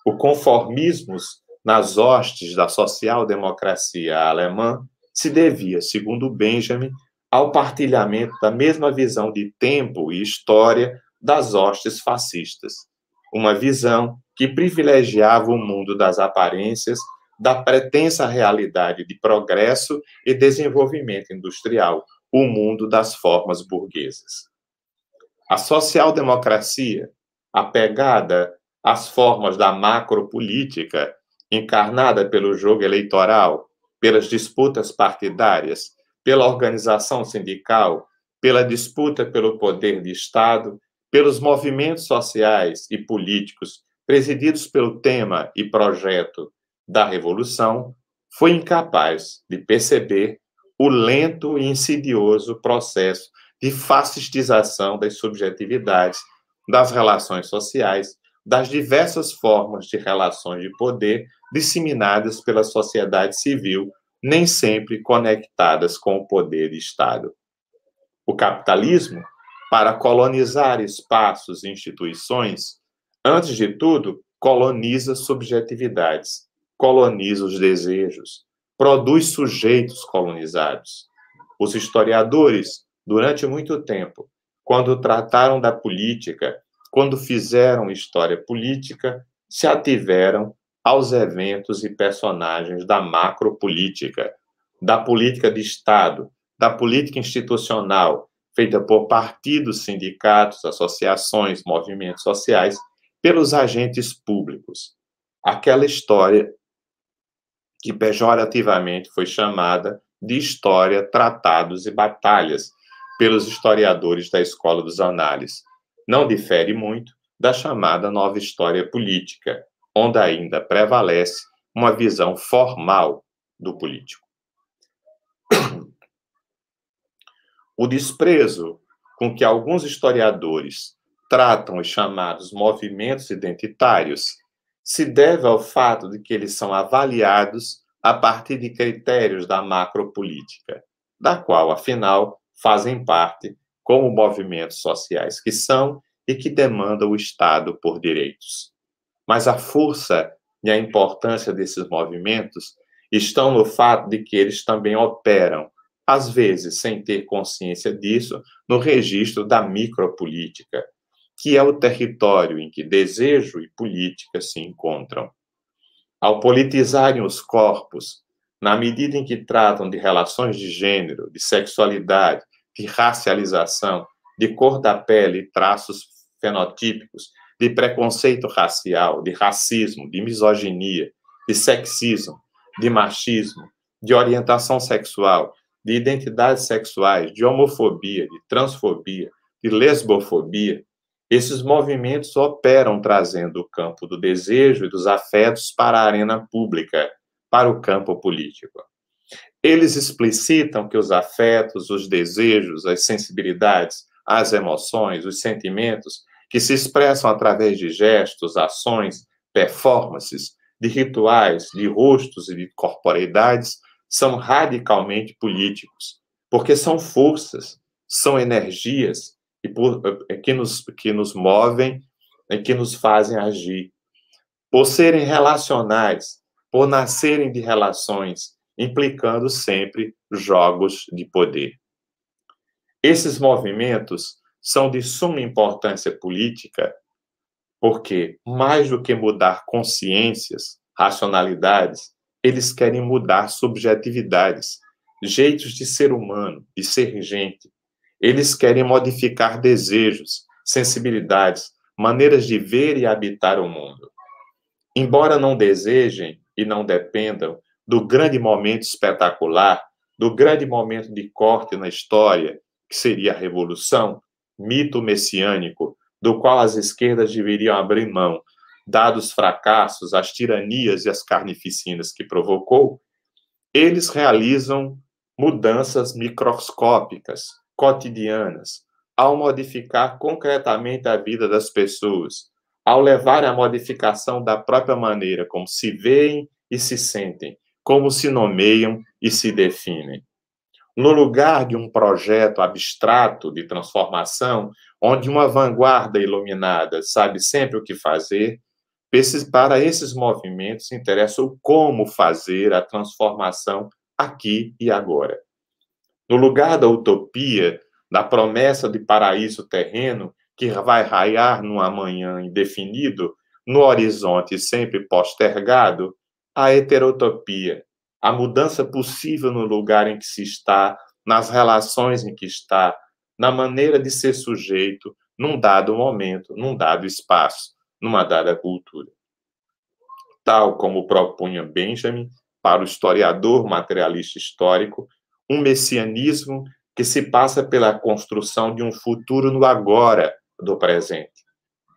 O conformismo nas hostes da social-democracia alemã se devia, segundo Benjamin, ao partilhamento da mesma visão de tempo e história das hostes fascistas. Uma visão que privilegiava o mundo das aparências, da pretensa realidade de progresso e desenvolvimento industrial, o mundo das formas burguesas. A social-democracia, apegada às formas da macropolítica, encarnada pelo jogo eleitoral, pelas disputas partidárias, pela organização sindical, pela disputa pelo poder de Estado, pelos movimentos sociais e políticos presididos pelo tema e projeto da revolução, foi incapaz de perceber o lento e insidioso processo de fascistização das subjetividades, das relações sociais, das diversas formas de relações de poder disseminadas pela sociedade civil, nem sempre conectadas com o poder de Estado. O capitalismo, para colonizar espaços e instituições, antes de tudo, coloniza subjetividades, coloniza os desejos, produz sujeitos colonizados. Os historiadores, durante muito tempo, quando trataram da política, quando fizeram história política, se ativeram aos eventos e personagens da macropolítica, da política de Estado, da política institucional, feita por partidos, sindicatos, associações, movimentos sociais, pelos agentes públicos. Aquela história que pejorativamente foi chamada de história, tratados e batalhas pelos historiadores da Escola dos Análises. Não difere muito da chamada nova história política, onde ainda prevalece uma visão formal do político. O desprezo com que alguns historiadores tratam os chamados movimentos identitários se deve ao fato de que eles são avaliados a partir de critérios da macropolítica, da qual, afinal, fazem parte como movimentos sociais que são e que demandam o Estado por direitos. Mas a força e a importância desses movimentos estão no fato de que eles também operam, às vezes sem ter consciência disso, no registro da micropolítica, que é o território em que desejo e política se encontram. Ao politizarem os corpos, na medida em que tratam de relações de gênero, de sexualidade, de racialização, de cor da pele e traços fenotípicos, de preconceito racial, de racismo, de misoginia, de sexismo, de machismo, de orientação sexual, de identidades sexuais, de homofobia, de transfobia, de lesbofobia, esses movimentos operam trazendo o campo do desejo e dos afetos para a arena pública, para o campo político. Eles explicitam que os afetos, os desejos, as sensibilidades, as emoções, os sentimentos, que se expressam através de gestos, ações, performances, de rituais, de rostos e de corporeidades, são radicalmente políticos, porque são forças, são energias que nos movem e que nos fazem agir. Por serem relacionais, por nascerem de relações, implicando sempre jogos de poder. Esses movimentos são de suma importância política, porque, mais do que mudar consciências, racionalidades, eles querem mudar subjetividades, jeitos de ser humano, de ser gente. Eles querem modificar desejos, sensibilidades, maneiras de ver e habitar o mundo. Embora não desejem e não dependam do grande momento espetacular, do grande momento de corte na história, que seria a Revolução, mito messiânico, do qual as esquerdas deveriam abrir mão, dados os fracassos, as tiranias e as carnificinas que provocou, eles realizam mudanças microscópicas, cotidianas, ao modificar concretamente a vida das pessoas, ao levar à modificação da própria maneira como se veem e se sentem, como se nomeiam e se definem. no lugar de um projeto abstrato de transformação, onde uma vanguarda iluminada sabe sempre o que fazer, para esses movimentos interessa o como fazer a transformação aqui e agora. No lugar da utopia, da promessa de paraíso terreno, que vai raiar num amanhã indefinido, no horizonte sempre postergado, a heterotopia, a mudança possível no lugar em que se está, nas relações em que está, na maneira de ser sujeito, num dado momento, num dado espaço, numa dada cultura. Tal como propunha Benjamin, para o historiador materialista histórico, um messianismo que se passa pela construção de um futuro no agora do presente,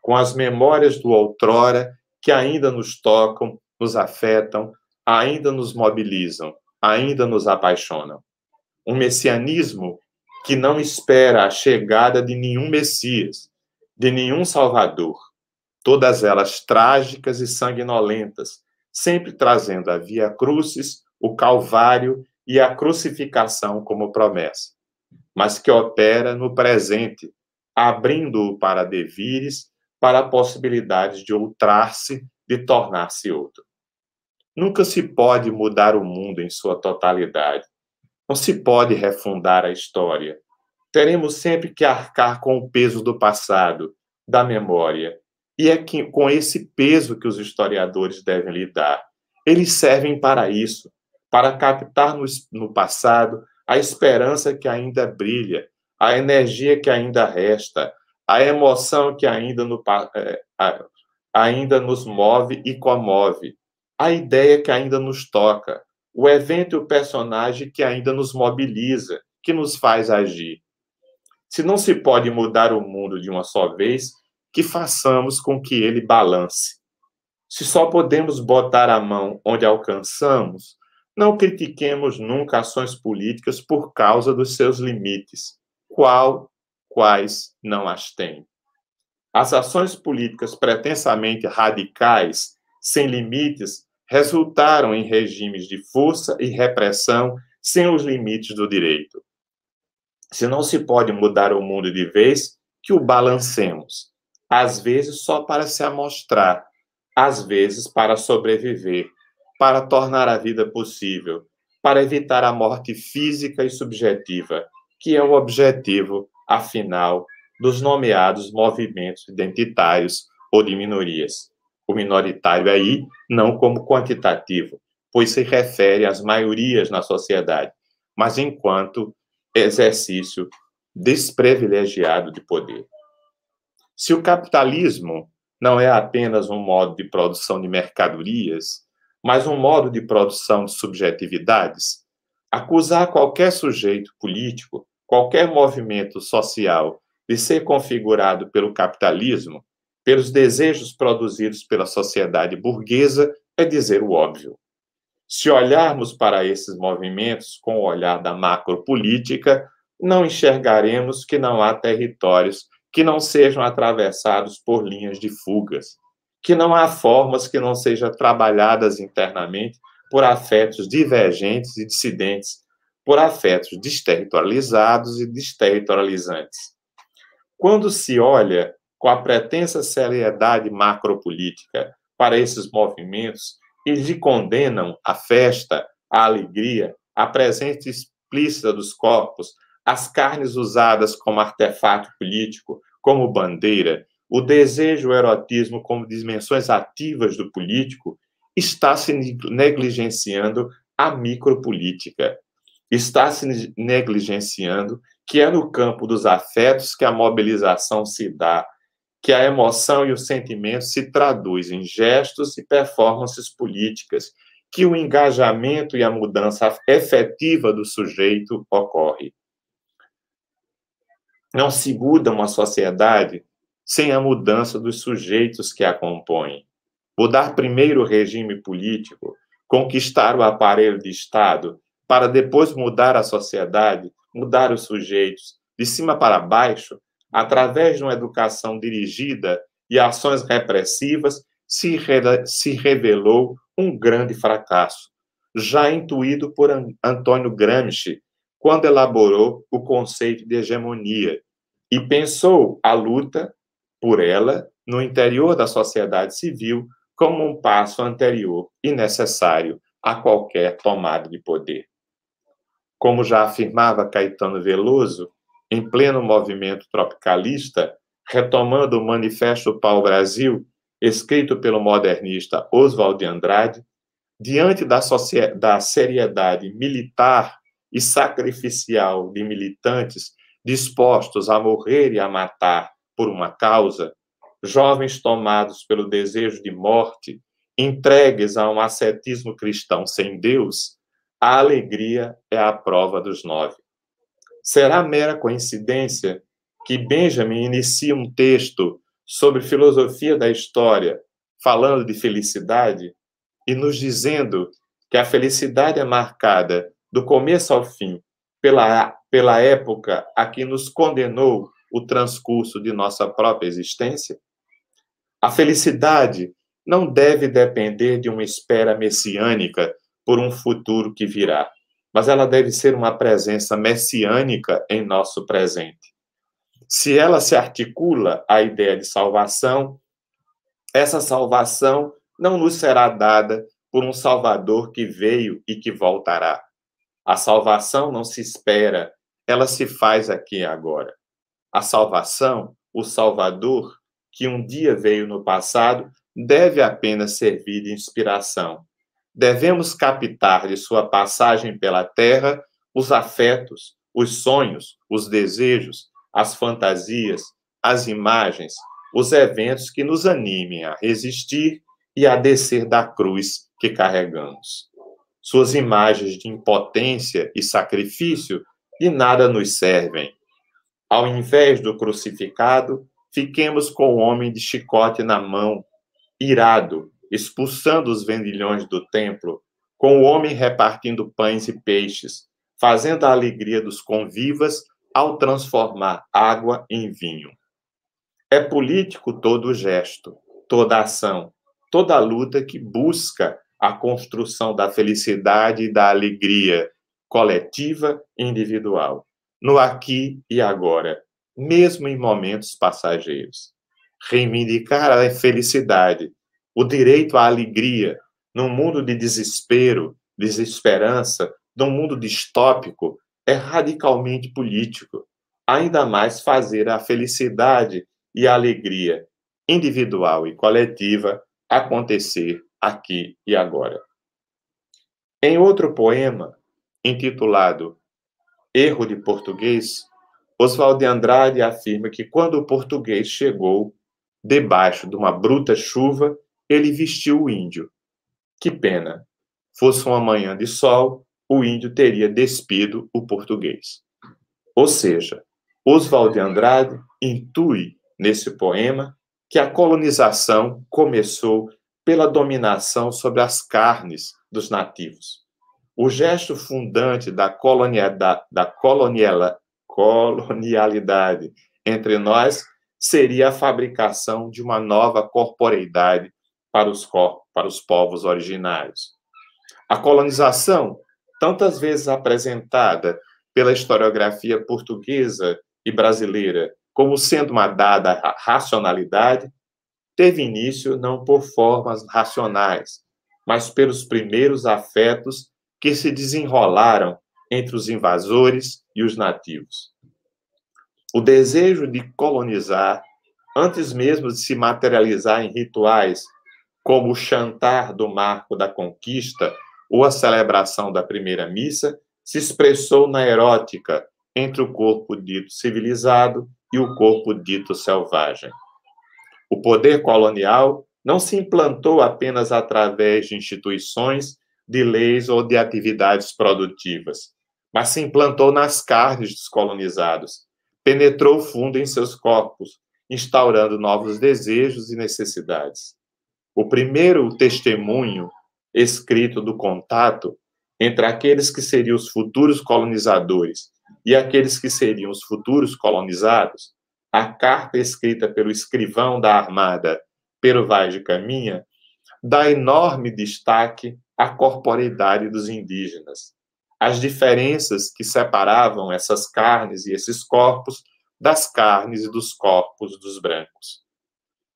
com as memórias do outrora que ainda nos tocam, nos afetam, ainda nos mobilizam, ainda nos apaixonam. Um messianismo que não espera a chegada de nenhum Messias, de nenhum Salvador, todas elas trágicas e sanguinolentas, sempre trazendo a Via Crucis, o Calvário e a crucificação como promessa, mas que opera no presente, abrindo-o para devires, para possibilidades de outrar-se, de tornar-se outro. Nunca se pode mudar o mundo em sua totalidade. Não se pode refundar a história. Teremos sempre que arcar com o peso do passado, da memória. E é com esse peso que os historiadores devem lidar. Eles servem para isso, para captar no passado a esperança que ainda brilha, a energia que ainda resta, a emoção que ainda nos move e comove, a ideia que ainda nos toca, o evento e o personagem que ainda nos mobiliza, que nos faz agir. Se não se pode mudar o mundo de uma só vez, que façamos com que ele balance. Se só podemos botar a mão onde alcançamos, não critiquemos nunca ações políticas por causa dos seus limites, quais não as têm. As ações políticas pretensamente radicais, sem limites, resultaram em regimes de força e repressão sem os limites do direito. Se não se pode mudar o mundo de vez, que o balancemos, às vezes só para se amostrar, às vezes para sobreviver, para tornar a vida possível, para evitar a morte física e subjetiva, que é o objetivo, afinal, dos nomeados movimentos identitários ou de minorias. O minoritário aí, não como quantitativo, pois se refere às maiorias na sociedade, mas enquanto exercício desprivilegiado de poder. Se o capitalismo não é apenas um modo de produção de mercadorias, mas um modo de produção de subjetividades, acusar qualquer sujeito político, qualquer movimento social de ser configurado pelo capitalismo, pelos desejos produzidos pela sociedade burguesa, é dizer o óbvio. Se olharmos para esses movimentos com o olhar da macropolítica, não enxergaremos que não há territórios que não sejam atravessados por linhas de fugas, que não há formas que não sejam trabalhadas internamente por afetos divergentes e dissidentes, por afetos desterritorializados e desterritorializantes. Quando se olha com a pretensa seriedade macropolítica para esses movimentos, eles condenam a festa, a alegria, a presença explícita dos corpos, as carnes usadas como artefato político, como bandeira, o desejo, o erotismo como dimensões ativas do político, está se negligenciando a micropolítica. Está se negligenciando que é no campo dos afetos que a mobilização se dá, que a emoção e o sentimento se traduzem em gestos e performances políticas, que o engajamento e a mudança efetiva do sujeito ocorre. Não se muda uma sociedade sem a mudança dos sujeitos que a compõem. Mudar primeiro o regime político, conquistar o aparelho de Estado, para depois mudar a sociedade, mudar os sujeitos, de cima para baixo, através de uma educação dirigida e ações repressivas, se revelou um grande fracasso, já intuído por Antônio Gramsci quando elaborou o conceito de hegemonia e pensou a luta por ela no interior da sociedade civil como um passo anterior e necessário a qualquer tomada de poder. Como já afirmava Caetano Veloso, em pleno movimento tropicalista, retomando o Manifesto Pau-Brasil, escrito pelo modernista Oswald de Andrade, diante da seriedade militar e sacrificial de militantes dispostos a morrer e a matar por uma causa, jovens tomados pelo desejo de morte, entregues a um ascetismo cristão sem Deus, a alegria é a prova dos 9. Será mera coincidência que Benjamin inicia um texto sobre filosofia da história, falando de felicidade, e nos dizendo que a felicidade é marcada, do começo ao fim, pela época a que nos condenou o transcurso de nossa própria existência? A felicidade não deve depender de uma espera messiânica por um futuro que virá, mas ela deve ser uma presença messiânica em nosso presente. Se ela se articula à ideia de salvação, essa salvação não nos será dada por um Salvador que veio e que voltará. A salvação não se espera, ela se faz aqui e agora. A salvação, o Salvador, que um dia veio no passado, deve apenas servir de inspiração. Devemos captar de sua passagem pela terra os afetos, os sonhos, os desejos, as fantasias, as imagens, os eventos que nos animem a resistir e a descer da cruz que carregamos. Suas imagens de impotência e sacrifício de nada nos servem. Ao invés do crucificado, fiquemos com o homem de chicote na mão, irado, expulsando os vendilhões do templo, com o homem repartindo pães e peixes, fazendo a alegria dos convivas ao transformar água em vinho. É político todo gesto, toda ação, toda luta que busca a construção da felicidade e da alegria coletiva e individual, no aqui e agora, mesmo em momentos passageiros. Reivindicar a felicidade, o direito à alegria, num mundo de desespero, desesperança, num mundo distópico, é radicalmente político. Ainda mais fazer a felicidade e a alegria individual e coletiva acontecer aqui e agora. Em outro poema, intitulado Erro de Português, Oswald de Andrade afirma que quando o português chegou, debaixo de uma bruta chuva, ele vestiu o índio. Que pena! Fosse uma manhã de sol, o índio teria despido o português. Ou seja, Oswald de Andrade intui nesse poema que a colonização começou pela dominação sobre as carnes dos nativos. O gesto fundante da colonialidade entre nós seria a fabricação de uma nova corporeidade para os povos originários. A colonização, tantas vezes apresentada pela historiografia portuguesa e brasileira como sendo uma dada racionalidade, teve início não por formas racionais, mas pelos primeiros afetos que se desenrolaram entre os invasores e os nativos. O desejo de colonizar, antes mesmo de se materializar em rituais como o chantar do marco da conquista ou a celebração da primeira missa, se expressou na erótica entre o corpo dito civilizado e o corpo dito selvagem. O poder colonial não se implantou apenas através de instituições, de leis ou de atividades produtivas, mas se implantou nas carnes dos colonizados, penetrou fundo em seus corpos, instaurando novos desejos e necessidades. O primeiro testemunho escrito do contato entre aqueles que seriam os futuros colonizadores e aqueles que seriam os futuros colonizados, a carta escrita pelo escrivão da armada, Pero Vaz de Caminha, dá enorme destaque à corporeidade dos indígenas. as diferenças que separavam essas carnes e esses corpos das carnes e dos corpos dos brancos.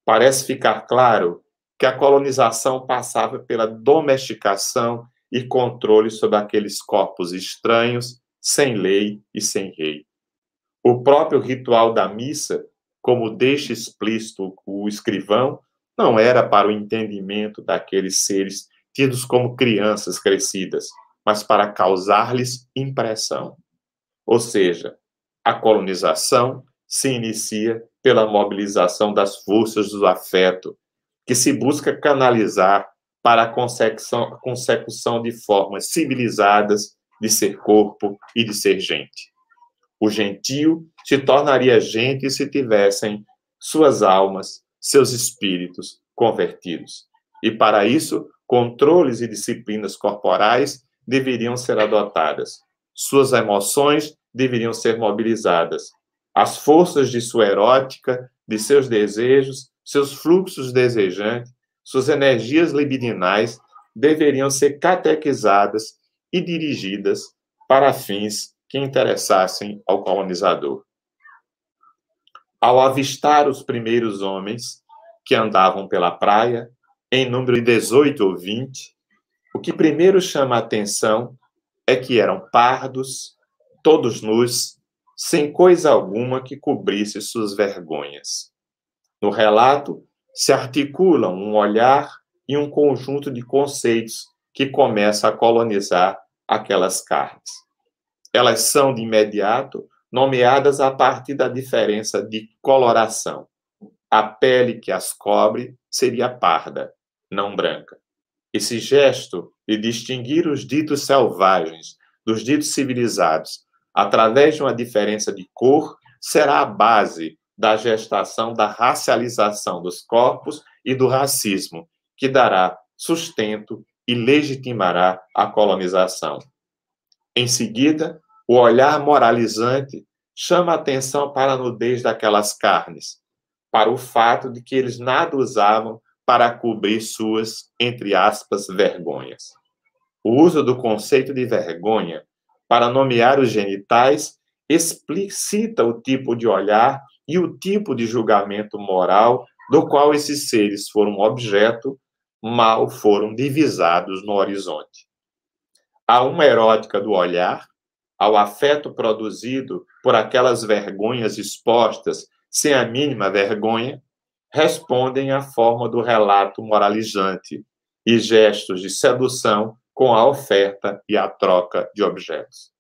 Parece ficar claro que a colonização passava pela domesticação e controle sobre aqueles corpos estranhos, sem lei e sem rei. O próprio ritual da missa, como deixa explícito o escrivão, não era para o entendimento daqueles seres tidos como crianças crescidas, mas para causar-lhes impressão. Ou seja, a colonização se inicia pela mobilização das forças do afeto, que se busca canalizar para a consecução de formas civilizadas de ser corpo e de ser gente. O gentio se tornaria gente se tivessem suas almas, seus espíritos convertidos. E para isso, controles e disciplinas corporais deveriam ser adotadas. Suas emoções deveriam ser mobilizadas. As forças de sua erótica, de seus desejos, seus fluxos desejantes, suas energias libidinais deveriam ser catequizadas e dirigidas para fins que interessassem ao colonizador. Ao avistar os primeiros homens que andavam pela praia, em número de 18 ou 20, o que primeiro chama a atenção é que eram pardos, todos nus, sem coisa alguma que cobrisse suas vergonhas. No relato, se articulam um olhar e um conjunto de conceitos que começa a colonizar aquelas carnes. Elas são, de imediato, nomeadas a partir da diferença de coloração. A pele que as cobre seria parda, não branca. Esse gesto de distinguir os ditos selvagens dos ditos civilizados através de uma diferença de cor será a base da gestação da racialização dos corpos e do racismo, que dará sustento e legitimará a colonização. Em seguida, o olhar moralizante chama a atenção para a nudez daquelas carnes, para o fato de que eles nada usavam para cobrir suas, entre aspas, vergonhas. O uso do conceito de vergonha para nomear os genitais explicita o tipo de olhar e o tipo de julgamento moral do qual esses seres foram objeto, mal foram divisados no horizonte. Há uma erótica do olhar, ao afeto produzido por aquelas vergonhas expostas sem a mínima vergonha, respondem à forma do relato moralizante e gestos de sedução com a oferta e a troca de objetos.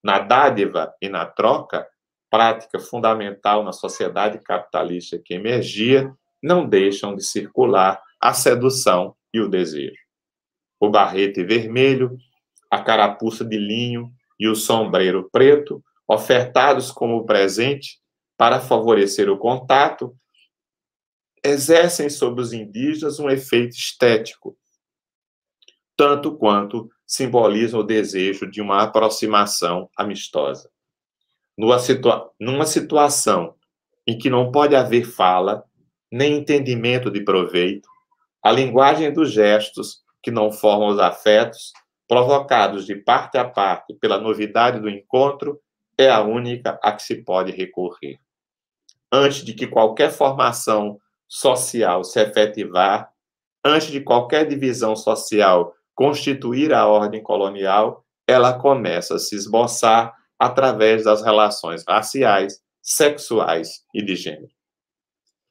Na dádiva e na troca, prática fundamental na sociedade capitalista que emergia, não deixam de circular a sedução e o desejo. O barrete vermelho, a carapuça de linho e o sombreiro preto, ofertados como presente para favorecer o contato, exercem sobre os indígenas um efeito estético, tanto quanto simbolizam o desejo de uma aproximação amistosa. Numa situação em que não pode haver fala, nem entendimento de proveito, a linguagem dos gestos, que não formam os afetos, provocados de parte a parte pela novidade do encontro, é a única a que se pode recorrer. Antes de que qualquer formação social se efetivar, antes de qualquer divisão social constituir a ordem colonial, ela começa a se esboçar através das relações raciais, sexuais e de gênero.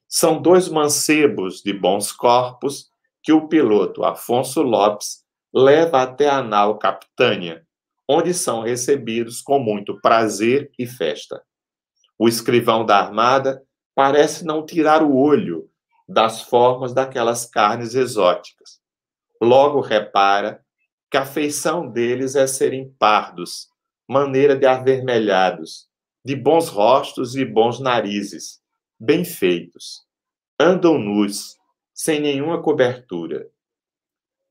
São dois mancebos de bons corpos que o piloto Afonso Lopes leva até a nau Capitânia, onde são recebidos com muito prazer e festa. O escrivão da armada parece não tirar o olho das formas daquelas carnes exóticas. Logo repara que a feição deles é serem pardos, maneira de avermelhados, de bons rostos e bons narizes, bem feitos. Andam nus, sem nenhuma cobertura.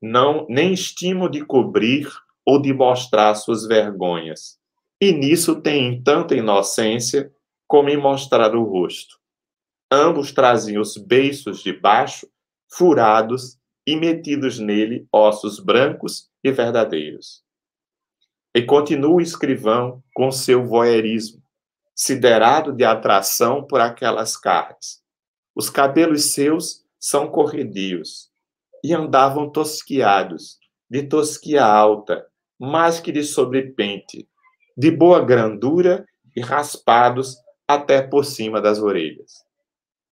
Não, nem estimam de cobrir ou de mostrar suas vergonhas. E nisso têm tanta inocência como em mostrar o rosto. Ambos traziam os beiços de baixo, furados e metidos nele ossos brancos e verdadeiros. E continua o escrivão com seu voyeurismo, siderado de atração por aquelas carnes. Os cabelos seus são corredios, e andavam tosquiados, de tosquia alta, mais que de sobrepente, de boa grandura e raspados até por cima das orelhas.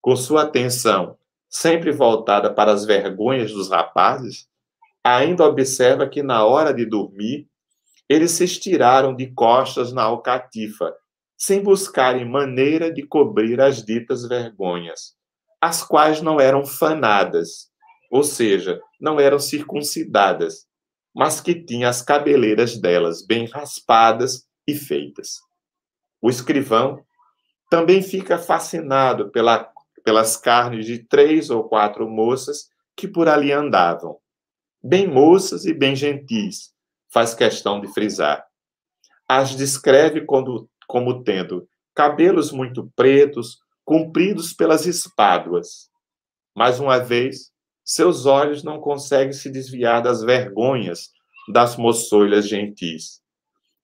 Com sua atenção sempre voltada para as vergonhas dos rapazes, ainda observa que na hora de dormir, eles se estiraram de costas na alcatifa, sem buscarem maneira de cobrir as ditas vergonhas, as quais não eram fanadas, ou seja, não eram circuncidadas, mas que tinham as cabeleiras delas bem raspadas e feitas. O escrivão também fica fascinado pelas carnes de 3 ou 4 moças que por ali andavam, bem moças e bem gentis, faz questão de frisar. As descreve como tendo cabelos muito pretos, compridos pelas espáduas. Mais uma vez, seus olhos não conseguem se desviar das vergonhas das moçoilas gentis.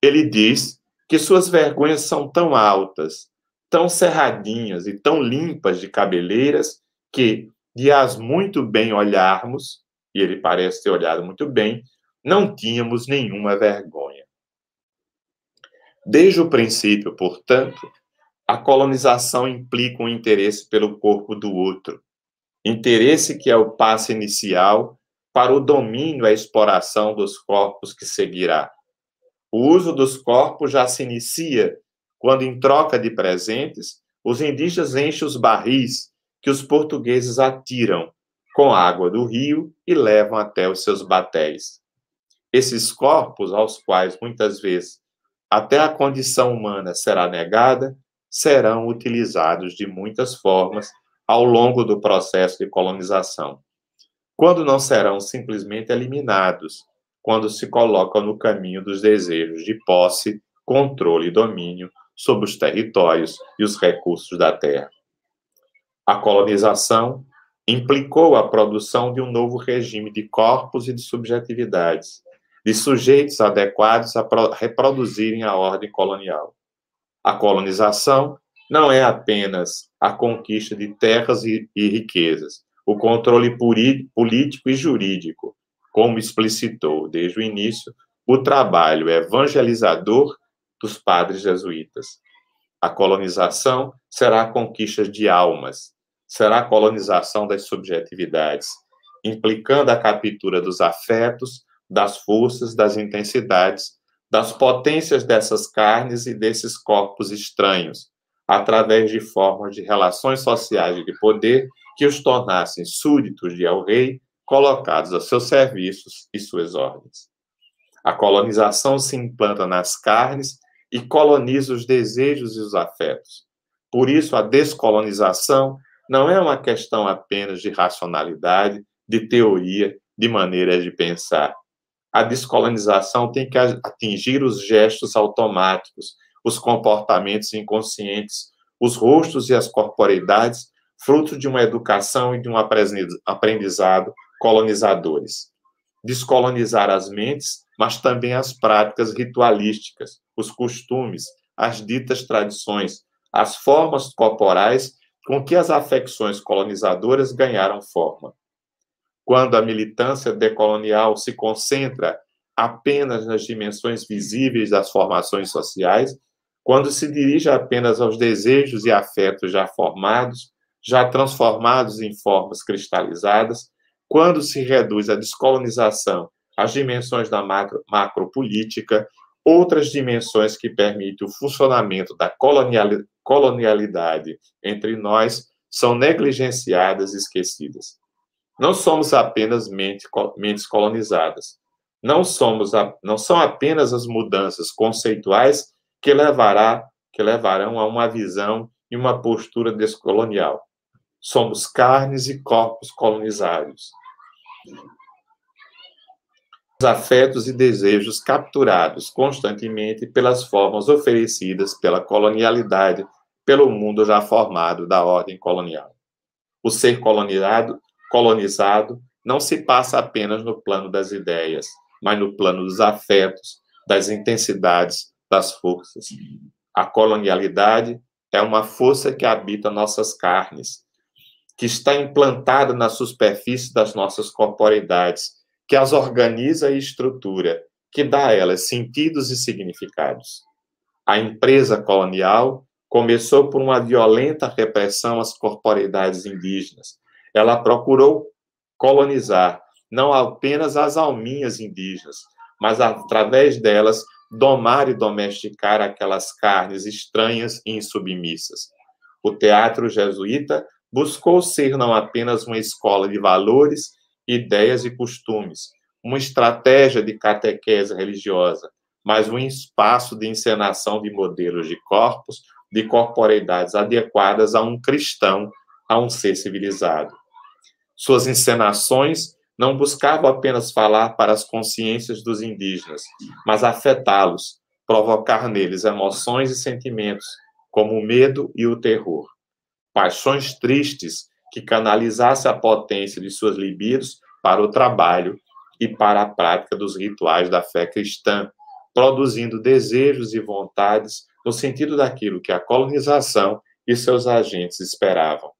Ele diz que suas vergonhas são tão altas, tão cerradinhas e tão limpas de cabeleiras que, de as muito bem olharmos, e ele parece ter olhado muito bem, não tínhamos nenhuma vergonha. Desde o princípio, portanto, a colonização implica um interesse pelo corpo do outro, interesse que é o passo inicial para o domínio e a exploração dos corpos que seguirá. O uso dos corpos já se inicia quando, em troca de presentes, os indígenas enchem os barris que os portugueses atiram com água do rio e levam até os seus batéis. Esses corpos, aos quais muitas vezes até a condição humana será negada, serão utilizados de muitas formas ao longo do processo de colonização, quando não serão simplesmente eliminados, quando se colocam no caminho dos desejos de posse, controle e domínio sobre os territórios e os recursos da terra. A colonização implicou a produção de um novo regime de corpos e de subjetividades, de sujeitos adequados a reproduzirem a ordem colonial. A colonização não é apenas a conquista de terras e riquezas, o controle político e jurídico, como explicitou desde o início o trabalho evangelizador dos padres jesuítas. A colonização será a conquista de almas, será a colonização das subjetividades, implicando a captura dos afetos, das forças, das intensidades, das potências dessas carnes e desses corpos estranhos, através de formas de relações sociais de poder que os tornassem súditos de El-Rei, colocados a seus serviços e suas ordens. A colonização se implanta nas carnes e coloniza os desejos e os afetos. Por isso, a descolonização não é uma questão apenas de racionalidade, de teoria, de maneiras de pensar. A descolonização tem que atingir os gestos automáticos, os comportamentos inconscientes, os rostos e as corporeidades, fruto de uma educação e de um aprendizado colonizadores. Descolonizar as mentes, mas também as práticas ritualísticas, os costumes, as ditas tradições, as formas corporais com que as afecções colonizadoras ganharam forma. Quando a militância decolonial se concentra apenas nas dimensões visíveis das formações sociais, quando se dirige apenas aos desejos e afetos já formados, já transformados em formas cristalizadas, quando se reduz a descolonização às dimensões da macropolítica, outras dimensões que permitem o funcionamento da colonialidade entre nós são negligenciadas e esquecidas. Não somos apenas mentes colonizadas. Não são apenas as mudanças conceituais que levarão a uma visão e uma postura descolonial. Somos carnes e corpos colonizados. Os afetos e desejos capturados constantemente pelas formas oferecidas pela colonialidade, pelo mundo já formado da ordem colonial. O ser colonizado não se passa apenas no plano das ideias, mas no plano dos afetos, das intensidades das forças. A colonialidade é uma força que habita nossas carnes, que está implantada na superfície das nossas corporeidades, que as organiza e estrutura, que dá a elas sentidos e significados. A empresa colonial começou por uma violenta repressão às corporeidades indígenas. Ela procurou colonizar não apenas as alminhas indígenas, mas através delas domar e domesticar aquelas carnes estranhas e insubmissas. O teatro jesuíta buscou ser não apenas uma escola de valores, ideias e costumes, uma estratégia de catequese religiosa, mas um espaço de encenação de modelos de corpos, de corporeidades adequadas a um cristão, a um ser civilizado. Suas encenações não buscavam apenas falar para as consciências dos indígenas, mas afetá-los, provocar neles emoções e sentimentos, como o medo e o terror. Paixões tristes que canalizassem a potência de suas libidos para o trabalho e para a prática dos rituais da fé cristã, produzindo desejos e vontades no sentido daquilo que a colonização e seus agentes esperavam.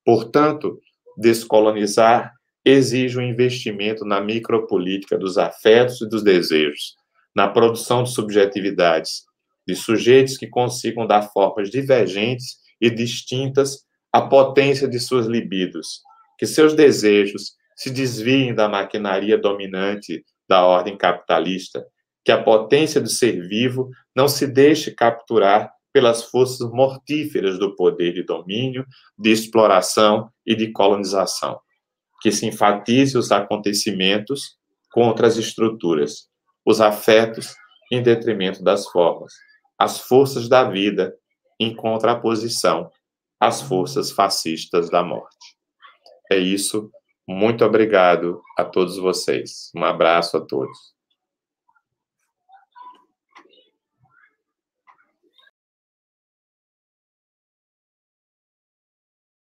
Portanto, descolonizar exige um investimento na micropolítica dos afetos e dos desejos, na produção de subjetividades, de sujeitos que consigam dar formas divergentes e distintas à potência de suas libidos, que seus desejos se desviem da maquinaria dominante da ordem capitalista, que a potência do ser vivo não se deixe capturar pelas forças mortíferas do poder de domínio, de exploração e de colonização, que se enfatize os acontecimentos contra as estruturas, os afetos em detrimento das formas, as forças da vida em contraposição às forças fascistas da morte. É isso. Muito obrigado a todos vocês. Um abraço a todos.